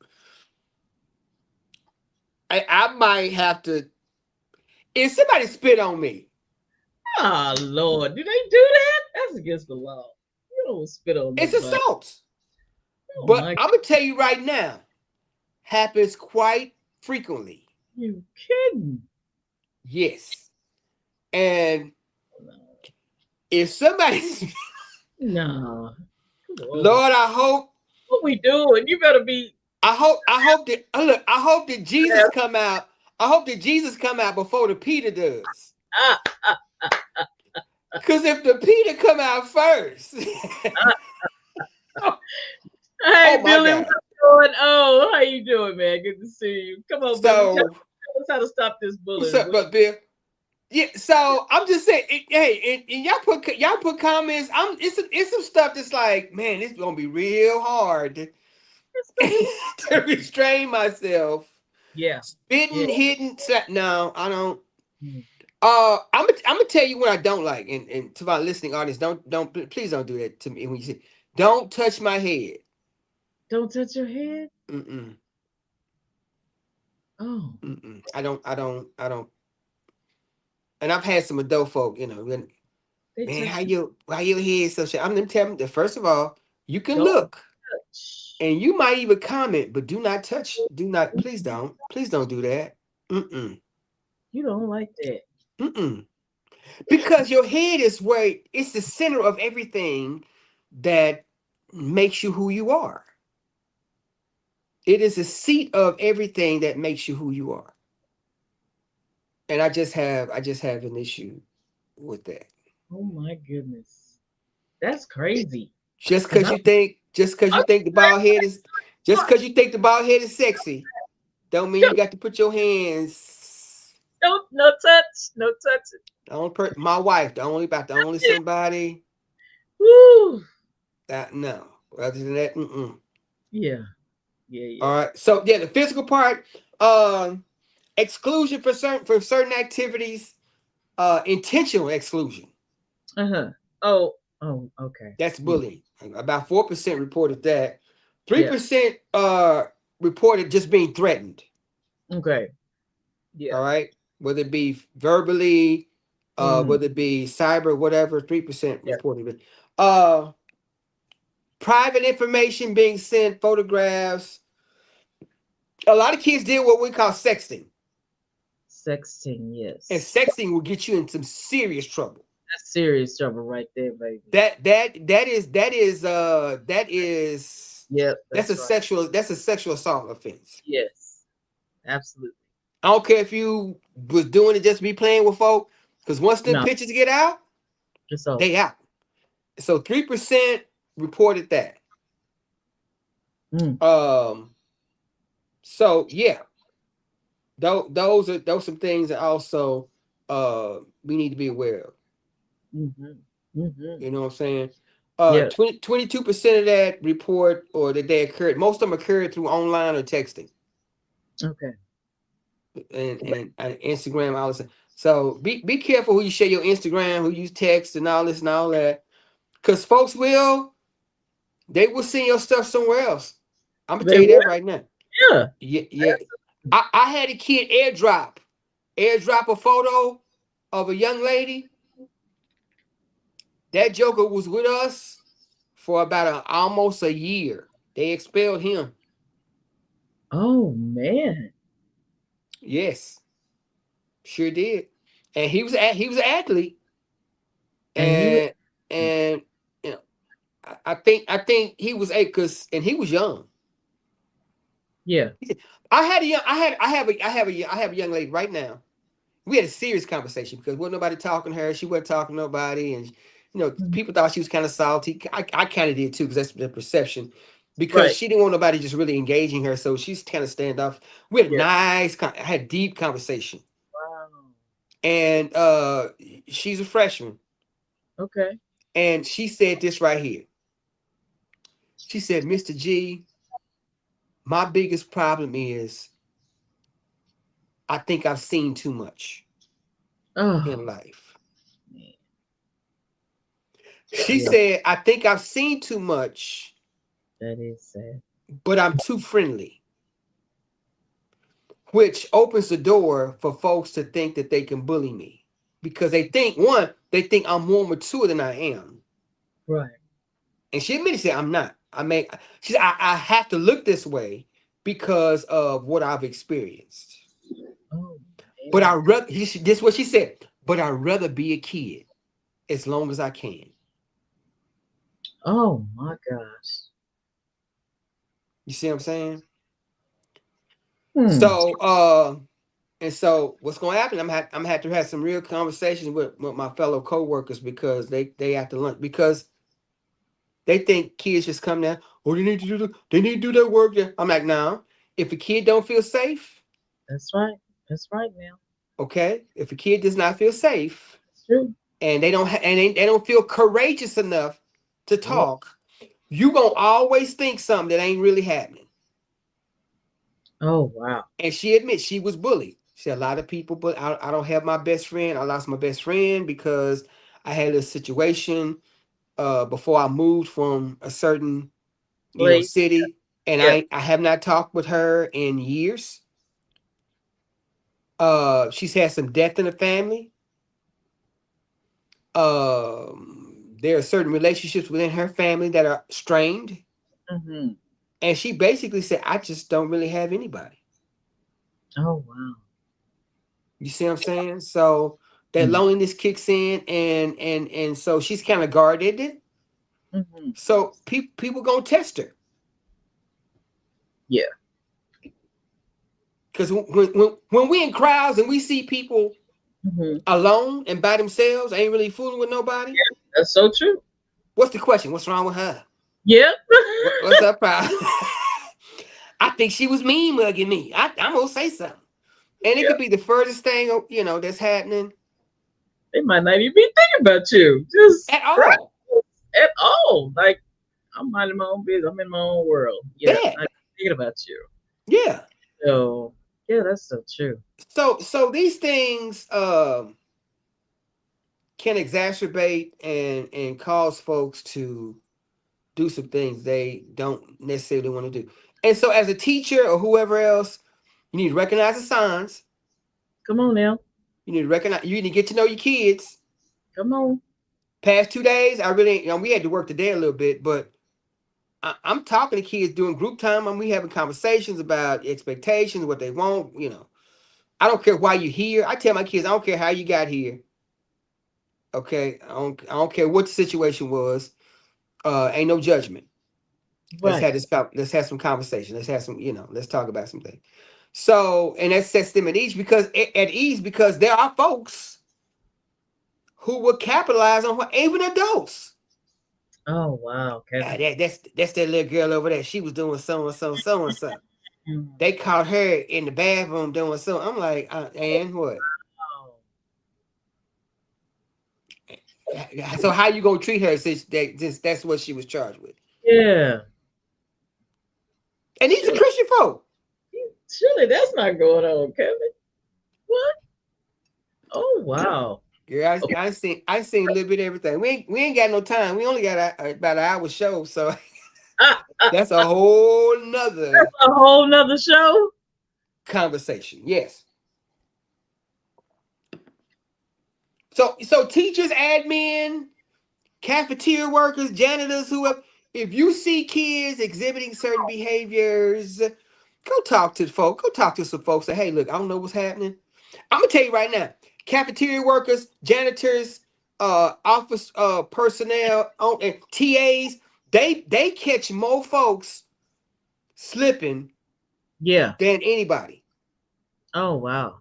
I might have to, if somebody spit on me. Ah, Lord. Do they do that? That's against the law. You don't spit on It's nobody. assault. Oh, But my. I'm gonna tell you right now, happens quite frequently. You kidding? Yes. And No. if somebody No. Come on. Lord, What we doing? You better be. I hope that look, I hope that Jesus come out. I hope that Jesus come out before the Peter does. Ah, ah, Cause if the Peter come out first, ah. oh, Hey, oh my Billy, what's God. going on? How you doing, man? Good to see you. Come on, Billy. So Tell us how to stop this what's bullying. up, What but Bill? Yeah, so I'm just saying, hey, and y'all put comments. It's some stuff that's like, man, it's gonna be real hard to, it's gonna be? to restrain myself. Yeah, yeah. Spitting, hitting, no, I don't. Mm. I'm gonna tell you what I don't like, and to my listening audience, please don't do that to me when you say, don't touch my head. Don't touch your head. Mm-mm, Oh, mm-mm. I don't. And I've had some adult folk, they man, touch you. why your head so shit? I'm them telling that first of all, you can Don't look touch. and you might even comment, but do not touch. Do not, please don't do that. Mm-mm, You don't like that. mm-mm. Because your head is where it's the center of everything that makes you who you are. It is the seat of everything that makes you who you are. And I just have an issue with that. Oh my goodness, that's crazy. Just Cause because I'm just because you think the bald head is sexy, don't mean you got to put your hands. don't no touch, no touch. My wife, the only somebody Woo. that no. Other than that, mm-mm. Yeah, yeah, All yeah. right. So yeah, the physical part, exclusion for certain activities, intentional exclusion. Uh huh. Oh, oh, okay. That's Yeah, bullying. About 4% reported that. three yeah. percent reported just being threatened. Okay. Yeah. All right, whether it be verbally, Mm-hmm. whether it be cyber, whatever. 3% Yeah. reported it. Uh, private information being sent, photographs. A lot of kids did what we call sexting, Sexting, and yes. sexting will get you in some serious trouble. That's serious trouble right there, baby. Yep, That's a that's right. sexual assault offense. Yes, absolutely. I don't care if you was doing it just to be playing with folk, because once them No, pictures get out, it's over. they out. So 3% reported that. Mm, Um, so yeah, those some things that also we need to be aware of. mm-hmm, mm-hmm. You know what I'm saying? Yeah. 22% of that report or that they occurred, most of them occurred through online or texting Okay. and Instagram, all this. So be careful who you share your Instagram, who you text, and all this and all that, because folks will send your stuff somewhere else. I'm gonna They tell you would. that right now. Yeah. Yeah, yeah. I had a kid airdrop a photo of a young lady. That joker was with us for about almost a year. They expelled him. Oh man. Yes, sure did. And he was an athlete, And he was. and you know I think he was a cause and he was young. Yeah. I had a young I have a young lady right now. We had a serious conversation because wasn't nobody talking to her. She wasn't talking to nobody, and Mhm. people thought she was kind of salty. I kind of did too because that's the perception. Because Right. she didn't want nobody just really engaging her, so she's kind of standoff. We had a Yeah. I had deep conversation, Wow. and she's a freshman, Okay. and she said this right here. She said, "Mr. G, my biggest problem is I think I've seen too much Oh in life." man. She Yeah. said, "I think I've seen too much, That is sad. but I'm too friendly," which opens the door for folks to think that they can bully me because they think I'm more mature than I am. Right. And she admitted, said, "I'm not. She said, I have to look this way because of what I've experienced. Oh But man. I rather, this is what she said, but I'd rather be a kid as long as I can." Oh my gosh. You see what I'm saying? Hmm. So, and so what's going to happen? I'm gonna have to have some real conversations with my fellow coworkers because they have to learn because they think kids just come down. Oh, they need to do their work. Yeah. I'm like, no. If a kid don't feel safe, That's right. That's right now. okay. If a kid does not feel safe It's true. and they don't feel courageous enough to Yep. talk, you gonna always think something that ain't really happening. Oh wow. And she admits she was bullied. She said a lot of people, but I don't have my best friend. I lost my best friend because I had a situation before I moved from a certain Place. city, and Yeah. I have not talked with her in years. She's had some death in the family. There are certain relationships within her family that are strained, Hmm. and she basically said, "I just don't really have anybody." Oh wow. You see what I'm saying? So that Mm. loneliness kicks in, and so she's kind of guarded. Hmm. So people gonna test her Yeah. because when we in crowds and we see people Hmm. alone and by themselves, ain't really fooling with nobody. That's so true. What's the question? What's wrong with her? Yeah. What's her problem? I think she was mean mugging me. I'm gonna say something, and it Yeah. could be the furthest thing that's happening They might not even be thinking about you. Just at right all. at all. Like I'm minding my own business. I'm in my own world. Yeah. That Not thinking about you. yeah. So yeah, that's so true. So these things can exacerbate and cause folks to do some things they don't necessarily want to do. And so as a teacher or whoever else, you need to recognize the signs. Come on now. You need to get to know your kids. Come on. Past 2 days, I really, we had to work today a little bit, but I'm talking to kids doing group time and we having conversations about expectations, what they want. I don't care why you're here. I tell my kids, I don't care how you got here. Okay. I don't care what the situation was. Ain't no judgment. Let's Right. have let's have some conversation. Let's have some, let's talk about something. So, and that sets them at ease because there are folks who will capitalize on what even adults. Oh wow, Ah, Kevin. that's that little girl over there. She was doing so and so, so and so. Mm. They caught her in the bathroom doing so. I'm like, and what? Oh. So how you gonna treat her since that's what she was charged with? Yeah. And these are Surely, Christian folk. surely that's not going on, Kevin. What? Oh wow. Yeah, Okay. I seen a little bit of everything. We ain't got no time. We only got about an hour show, so that's a whole nother A whole nother show. conversation. Yes. So teachers, admin, cafeteria workers, janitors, whoever, if you see kids exhibiting certain behaviors, go talk to the folk. Go talk to some folks. Say, hey, look, I don't know what's happening. I'm gonna tell you right now. Cafeteria workers, janitors, office personnel, and TAs, they catch more folks slipping Yeah. than anybody. Oh wow.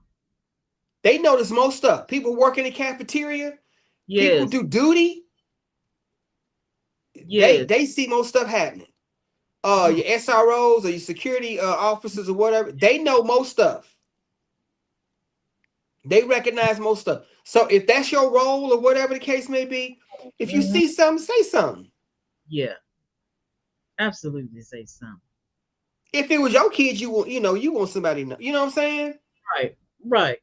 They notice most stuff. People work in the cafeteria, people who Yes. do duty, Yes. they see most stuff happening. Oh Your SROs or your security officers or whatever, they know most stuff. They recognize most stuff. So if that's your role or whatever the case may be, if you mhm. see something, say something. Yeah. Absolutely say something. If it was your kids, you want somebody to know. You know what I'm saying? Right. Right.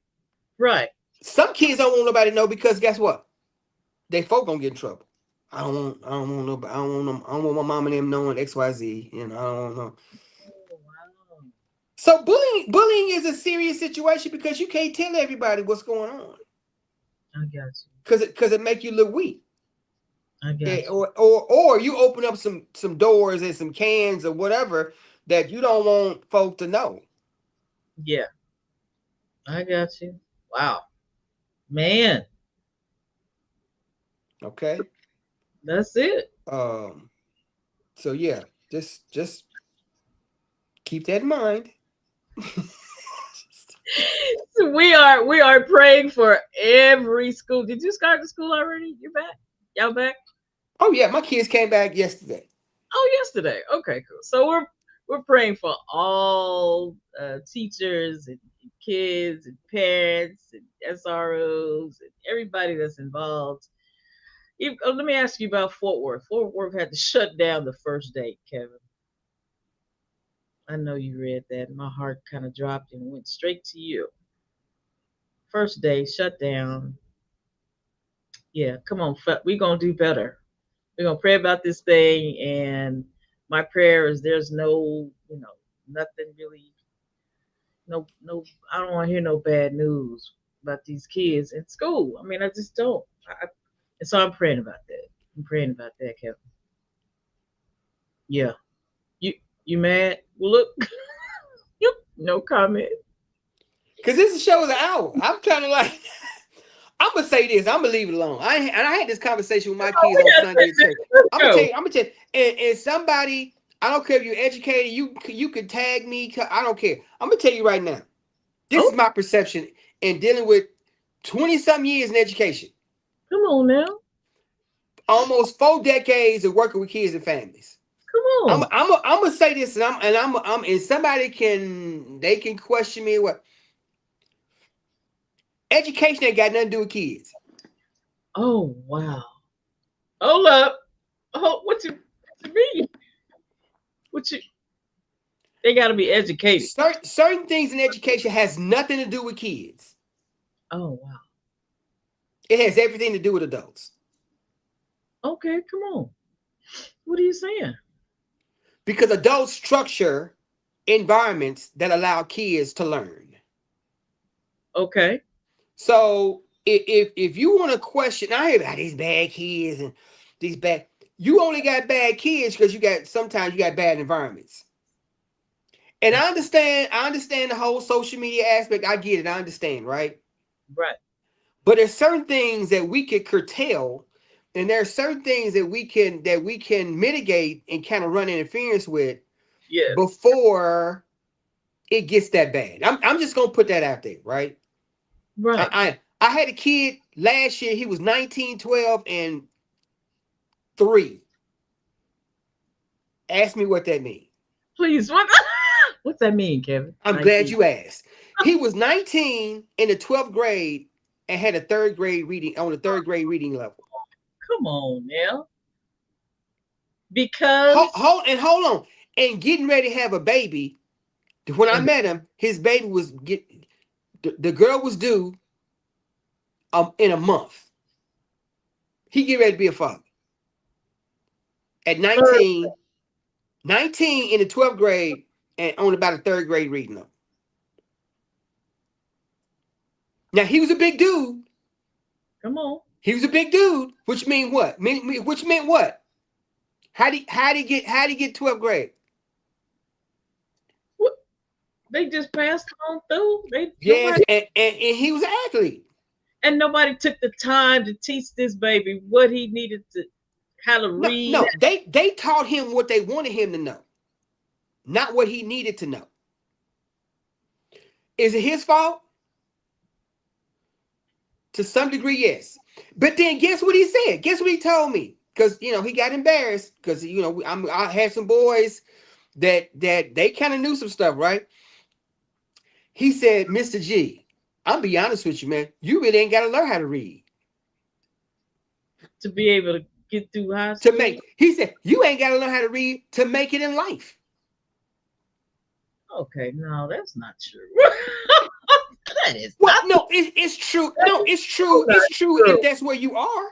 Right. Some kids don't want nobody to know because guess what? They folk gonna get in trouble. I don't want nobody. I don't want my mom and them knowing XYZ. I don't want no. Oh, wow. So bullying is a serious situation because you can't tell everybody what's going on I got because it make you look weak. you. I got you. Or you open up some doors and some cans or whatever that you don't want folk to know. Yeah. I got you. Wow. Man, Okay. that's it. Um. So yeah, just keep that in mind. So we are praying for every school. Did you start the school already? You back? Y'all back? Oh yeah, my kids came back yesterday. Oh, yesterday. Okay, cool. So we're praying for all teachers and kids and parents and SROs and everybody that's involved. Let me ask you about Fort Worth. Fort Worth had to shut down the first day, Kevin. I know you read that. My heart kind of dropped and went straight to you. First day shut down. Yeah, come on, we're gonna do better. We're gonna pray about this thing, and my prayer is there's no, nothing really, no. I don't want to hear no bad news about these kids in school. I mean, I just don't. And so I'm praying about that. I'm praying about that, Kevin. Yeah, you you mad? Well, look, no comment. Cause this show is an hour. I'm kind of like, I'm gonna say this. I'm gonna leave it alone. I had this conversation with my Oh, kids we on gotta Sunday take at this. church. Let's I'm gonna tell go. you. I'm gonna tell you. And somebody, I don't care if you're educated. You could tag me. I don't care. I'm gonna tell you right now. This is Oh, my perception in dealing with 20 some years in education. come on now. Almost 4 decades of working with kids and families. Come on. I'm gonna say this, and and somebody can question me. What education ain't got nothing to do with kids. Oh wow. Hold up. Oh, what you mean? What you? They got to be educated. Certain things in education has nothing to do with kids. Oh wow. It has everything to do with adults Okay, come on. What are you saying? because adults structure environments that allow kids to learn. Okay. So if you want to question, I hear about these bad kids and these bad. You only got bad kids because sometimes you got bad environments. And I understand the whole social media aspect. I get it. I understand, right? Right. But there's certain things that we can curtail, and there are certain things that we can mitigate and kind of run interference with Yes. before it gets that bad. I'm just gonna put that out there, right? Right. I had a kid last year. He was 19, 12, and 3. Ask me what that means. Please. What? What's that mean, Kevin? I'm glad 19. you asked. He was 19 in the 12th grade and had a third grade reading level. Come on now. Because Hold on. And getting ready to have a baby. When I and met him, his baby was the girl was due in a month. He get ready to be a father at Perfect. 19, 19 in the 12th grade, and on about a third grade reading them. Now he was a big dude. Come on. He was a big dude, which mean what? Which meant what? How did he get 12th grade? What? They just passed on through. They Yes, nobody and he was an athlete. and nobody took the time to teach this baby what he needed to, how to No, read. no, they taught him what they wanted him to know, not what he needed to know. Is it his fault? To some degree, yes. But then guess what he said? Guess what he told me? Because he got embarrassed because I had some boys that they kind of knew some stuff, right? He said, Mr. G, I'm be honest with you, man. You really ain't got to learn how to read To be able to get through high to school. make. He said you ain't got to learn how to read to make it in life. Okay, no, that's not true. That is Well, not, no, it's true. that No, is it's so true. not It's true if true. that's where you are.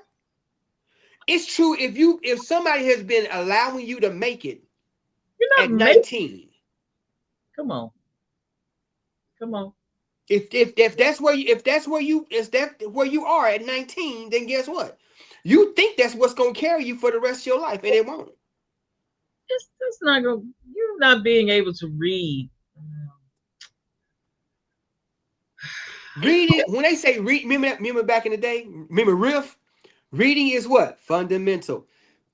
It's true if somebody has been allowing you to make it You're not at making. 19. Come on, come on. If that's where you if that's where you is that where you are at 19, then guess what? You think that's what's gonna carry you for the rest of your life, and it won't. It's not gonna. You not being able to read. Reading, when they say read, remember back in the day, remember Riff? Reading is what? Fundamental.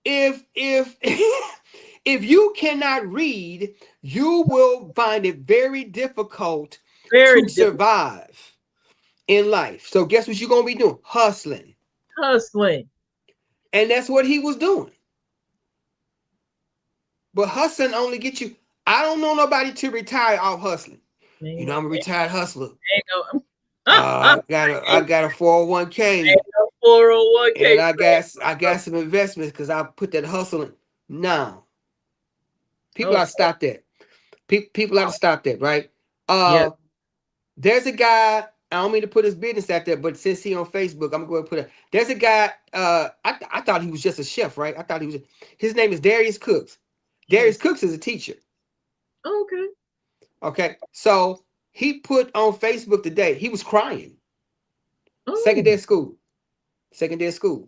If if you cannot read, you will find it very difficult Very to difficult. survive in life. So guess what you're gonna be doing? Hustling. Hustling. And that's what he was doing. But hustling only gets you. I don't know nobody to retire off hustling. Man, I'm a retired hustler. ain't no. I got a 401k, Ain't no 401k and plan. I got some investments because I put that hustling. No, people Oh, ought to stop that. People ought to stop that, right? yeah. Uh, there's a guy. I don't mean to put his business out there, but since he on Facebook, I'm gonna go ahead and put it. There's a guy. I thought he was just a chef, right? I thought he was. His name is Darius Cooks. Darius Yes. Cooks is a teacher. Okay. Okay, so he put on Facebook today. He was crying. Second day Oh. of school. Second day of school.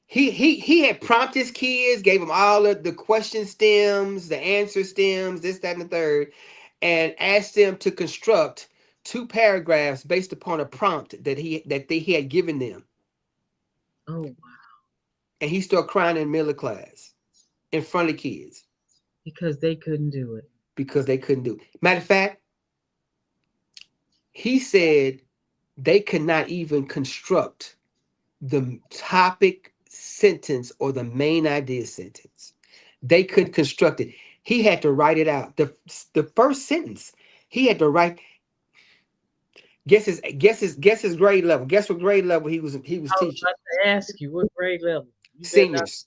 He had prompted his kids, gave them all of the question stems, the answer stems, this, that, and the third, and asked them to construct two paragraphs based upon a prompt he had given them. Oh. And he started crying in the middle of class in front of kids Because they couldn't do it. because they couldn't do it. Matter of fact, he said they could not even construct the topic sentence or the main idea sentence. They couldn't construct it. He had to write it out. The first sentence he had to write. Guess his grade level. Guess what grade level he was I was teaching. about to ask you what grade level. You better not. Seniors,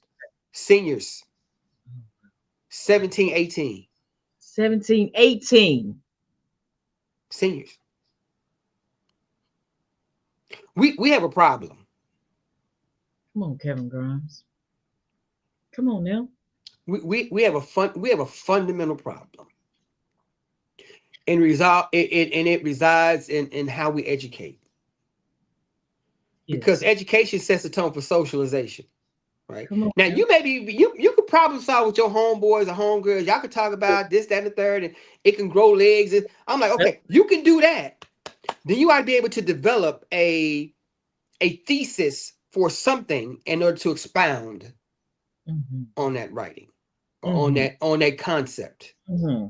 seniors, 17, 18, 17, 18. seniors. We have a problem. Come on, Kevin Grimes. Come on now. We have a fundamental problem. And it resides in how we educate, because Yes. education sets the tone for socialization. Right Come on now, now. you could problem solve with your homeboys or homegirls. Y'all could talk about this, that, and the third, and it can grow legs. And I'm like, Yep. okay, you can do that. Then you ought to be able to develop a thesis for something in order to expound Mm-hmm. on that writing or on Mm-hmm. that concept. Mm-hmm.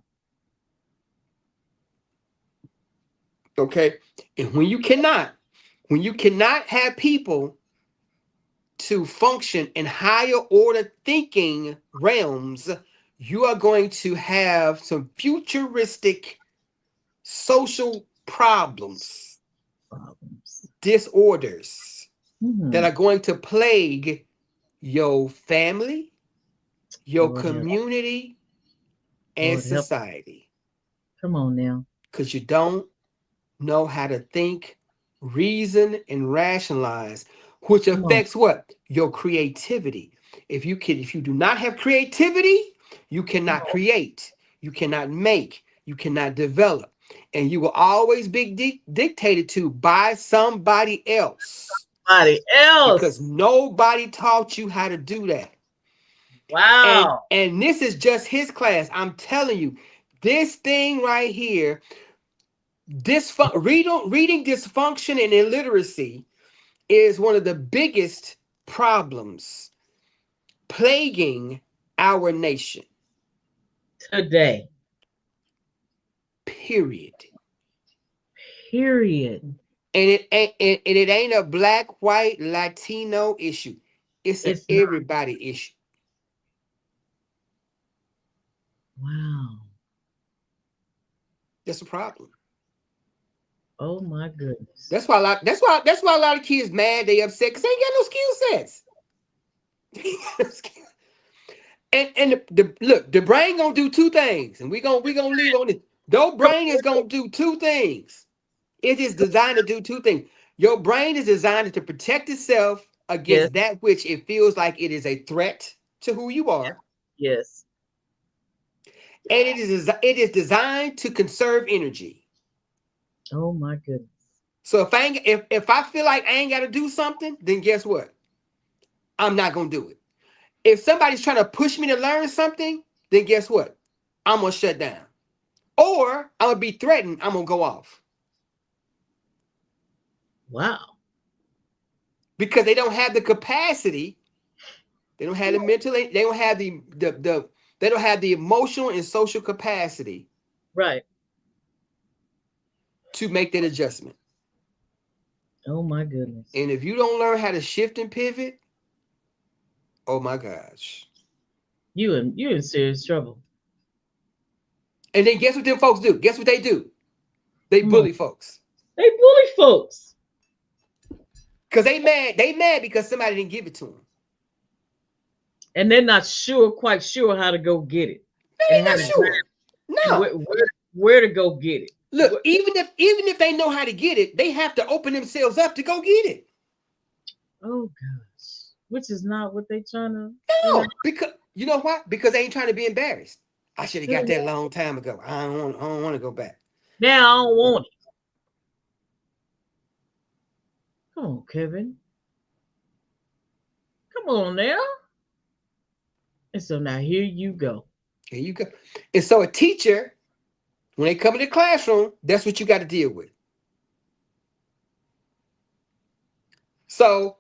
Okay, and when you cannot have people to function in higher order thinking realms, you are going to have some futuristic social problems, Problems. disorders that Mm-hmm. are going to plague your family, your Lord help. community, and Lord help. society, Come on now. because you don't know how to think reason, and rationalize, which Come on. affects what? Your creativity. If you do not have creativity, you Come cannot on. create, you cannot make, you cannot develop, and you will always be dictated to by somebody else Somebody because else. nobody taught you how to do that. And Wow. and this is just his class. I'm telling you, this thing right here, reading dysfunction and illiteracy is one of the biggest problems plaguing our nation. Today. Period. Period. And it ain't a black, white, Latino issue. It's an It's not. everybody issue. Wow. That's a problem. Oh my goodness. That's why a lot of kids mad. They upset because they ain't got no skill sets. They ain't got no skill. And look, the brain gonna do two things, and we gonna leave on it. Your Come brain is on. gonna do two things. It is designed to do two things. Your brain is designed to protect itself Yes. against that which it feels like it is a threat to who you are, Yes. and it is designed to conserve energy. Oh my goodness. So if I feel like I ain't got to do something, then guess what? I'm not gonna do it. If somebody's trying to push me to learn something, then guess what? I'm gonna shut down. Or I'm gonna be threatened, I'm gonna go off. Wow. Because they don't have the capacity, they don't have the mental, they don't have they don't have the emotional and social capacity Right. to make that adjustment. Oh my goodness. And if you don't learn how to shift and pivot, oh my gosh. You in serious trouble. And then guess what them folks do? Guess what they do? They Come on. bully folks. They bully folks. Because they mad because somebody didn't give it to them. And they're not quite sure how to go get it. They And ain't how not to grab sure. it. And No. where to go get it. Look, even if they know how to get it, they have to open themselves up to go get it. Oh gosh. Which is not what they trying to, No, because you know what? Because they ain't trying to be embarrassed. I should have got that a long time ago. I don't want to go back. now I don't want it. Come on, Kevin. Come on now. And so now here you go. Here you go. And so a teacher, when they come in the classroom, that's what you got to deal with. So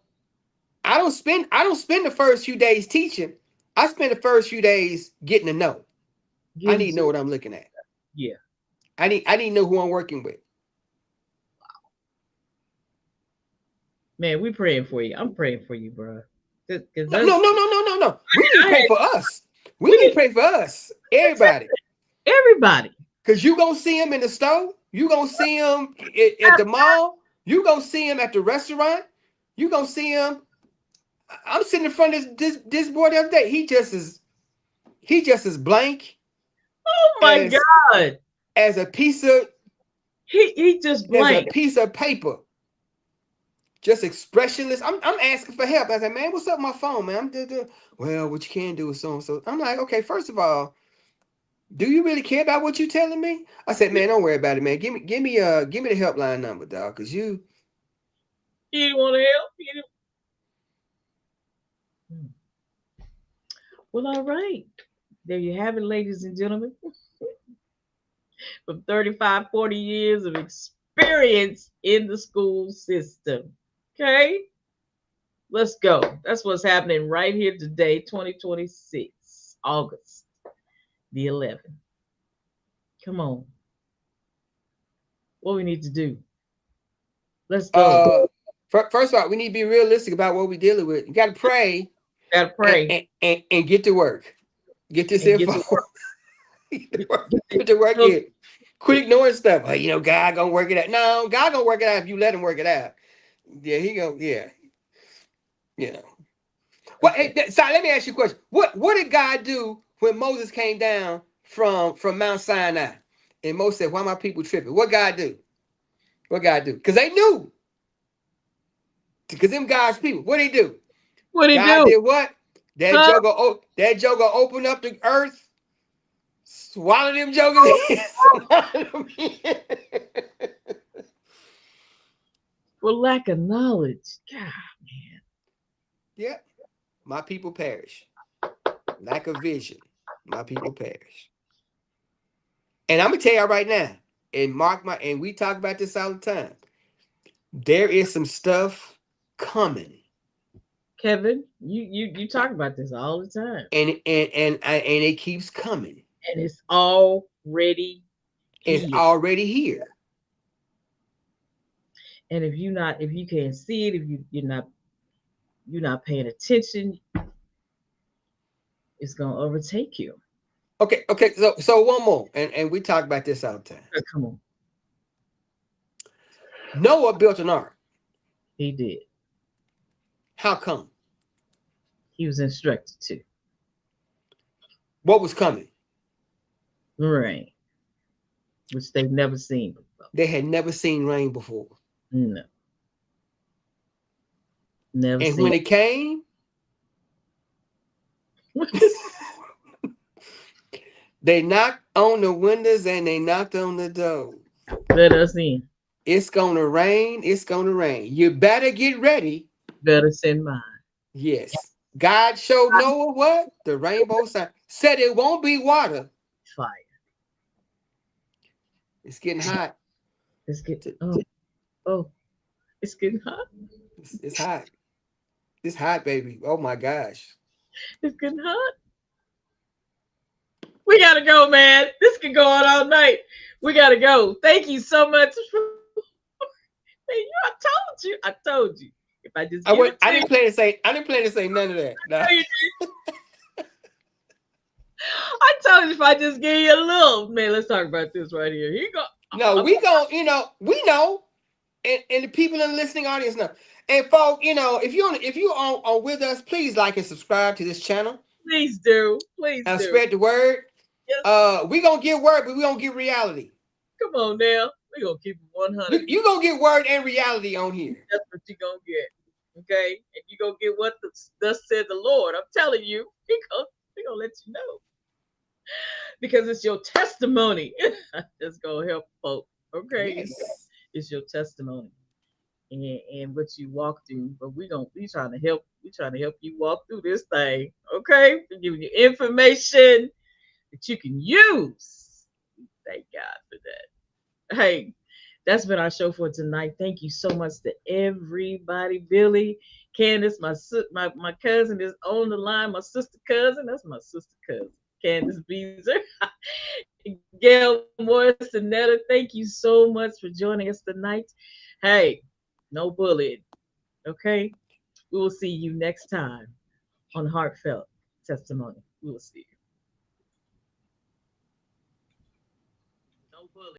I don't spend the first few days teaching. I spend the first few days getting to know. I Getting need to know to what I'm looking at. yeah. I need to know who I'm working with. Man, we praying for you. I'm praying for you, bro. Because No, no, that's no, no, no, no, no. We need to I pray had, for us. We we need to need pray for us. that's it. Everybody. Everybody. Because you going to see him in the store. You going to see him at the mall. You going to see him at the restaurant. You going to see him. I'm sitting in front of this boy the other day. He just as blank Oh my as God. as a piece of He just as a blank. piece of paper. Just expressionless. I'm asking for help. I said, man, what's up with my phone, man? Well, what you can do is so and so. I'm like, okay, first of all, do you really care about what you telling me? I said, man, don't worry about it, man. Give me the helpline number, dog, because you. He didn't want to help. He didn't... Hmm. Well, all right. There you have it, ladies and gentlemen. From 35, 40 years of experience in the school system. Okay? Let's go. That's what's happening right here today, 2026, August the 11th. Come on. What we need to do? Let's go. Uh, first of all, we need to be realistic about what we're dealing with. You got to pray Gotta and, pray and, and, and get to work. Get this and get info. to work. Get to Get, work. get the Put the work instructions. in. Quit ignoring stuff. Oh, God gonna work it out. No, God gonna work it out if you let him work it out. Yeah, he gonna. Yeah, you know. What? Hey, so let me ask you a question. What did God do when Moses came down from Mount Sinai? And Moses said, "Why my people tripping?" What God do? What God do? Because they knew. Because them God's people, what he do? What he God do? did what? That Huh? joker, that joker opened up the earth, swallow them jokers in, swallow them in. For lack of knowledge. God, man. Yep, my people perish. Lack of vision, my people perish. And I'm gonna tell y'all right now, and we talk about this all the time. There is some stuff coming, Kevin, you talk about this all the time. and it keeps coming. And it's already It's here. already here. And if you can't see it, if you're not paying attention, it's gonna overtake you. Okay, okay. So one more, and we talk about this all the time. Come on. Noah built an ark. He did. How come? He was instructed to. What was coming? Right. Which they've never seen before. They had never seen rain before, No. Never and seen. when it came, they knocked on the windows and they knocked on the door. Let us in. It's gonna rain. It's gonna rain. You better get ready. Better send mine. Yes. God showed Noah what? The rainbow sign. Said it won't be water. Fire. It's getting hot. It's get oh, it's getting hot. It's hot. It's hot, baby. Oh my gosh. It's getting hot. We gotta go, man. This can go on all night. We gotta go. Thank you so much. Thank you. I told you. If I just I give went. it to you, I didn't plan to say none of that. No. I told you if I just give you a little man. Let's talk about this right here. Here you go. No, I'm, we gon' we know, and the people in the listening audience know. And folks, if you are with us, please like and subscribe to this channel please do. Please and do. spread the word. Yes. We gonna get word, but we gonna get reality. Come on now. We're gonna keep it 100. You gonna get word and reality on here. That's what you're gonna get. Okay? And you're gonna get what thus said the Lord. I'm telling you, he gonna let you know. Because it's your testimony that's gonna help folk. Okay? Yes. It's your testimony. And what you walk through, but we trying to help. We trying to help you walk through this thing. Okay? We're giving you information that you can use. Thank God for that. Hey, that's been our show for tonight. Thank you so much to everybody. Billy, Candace, my cousin is on the line. My sister cousin, that's my sister cousin, Candace Beezer, Gail Morris, and Netta. Thank you so much for joining us tonight. Hey, no bullying. Okay, we will see you next time on Heartfelt Testimony. We will see you. No bullying.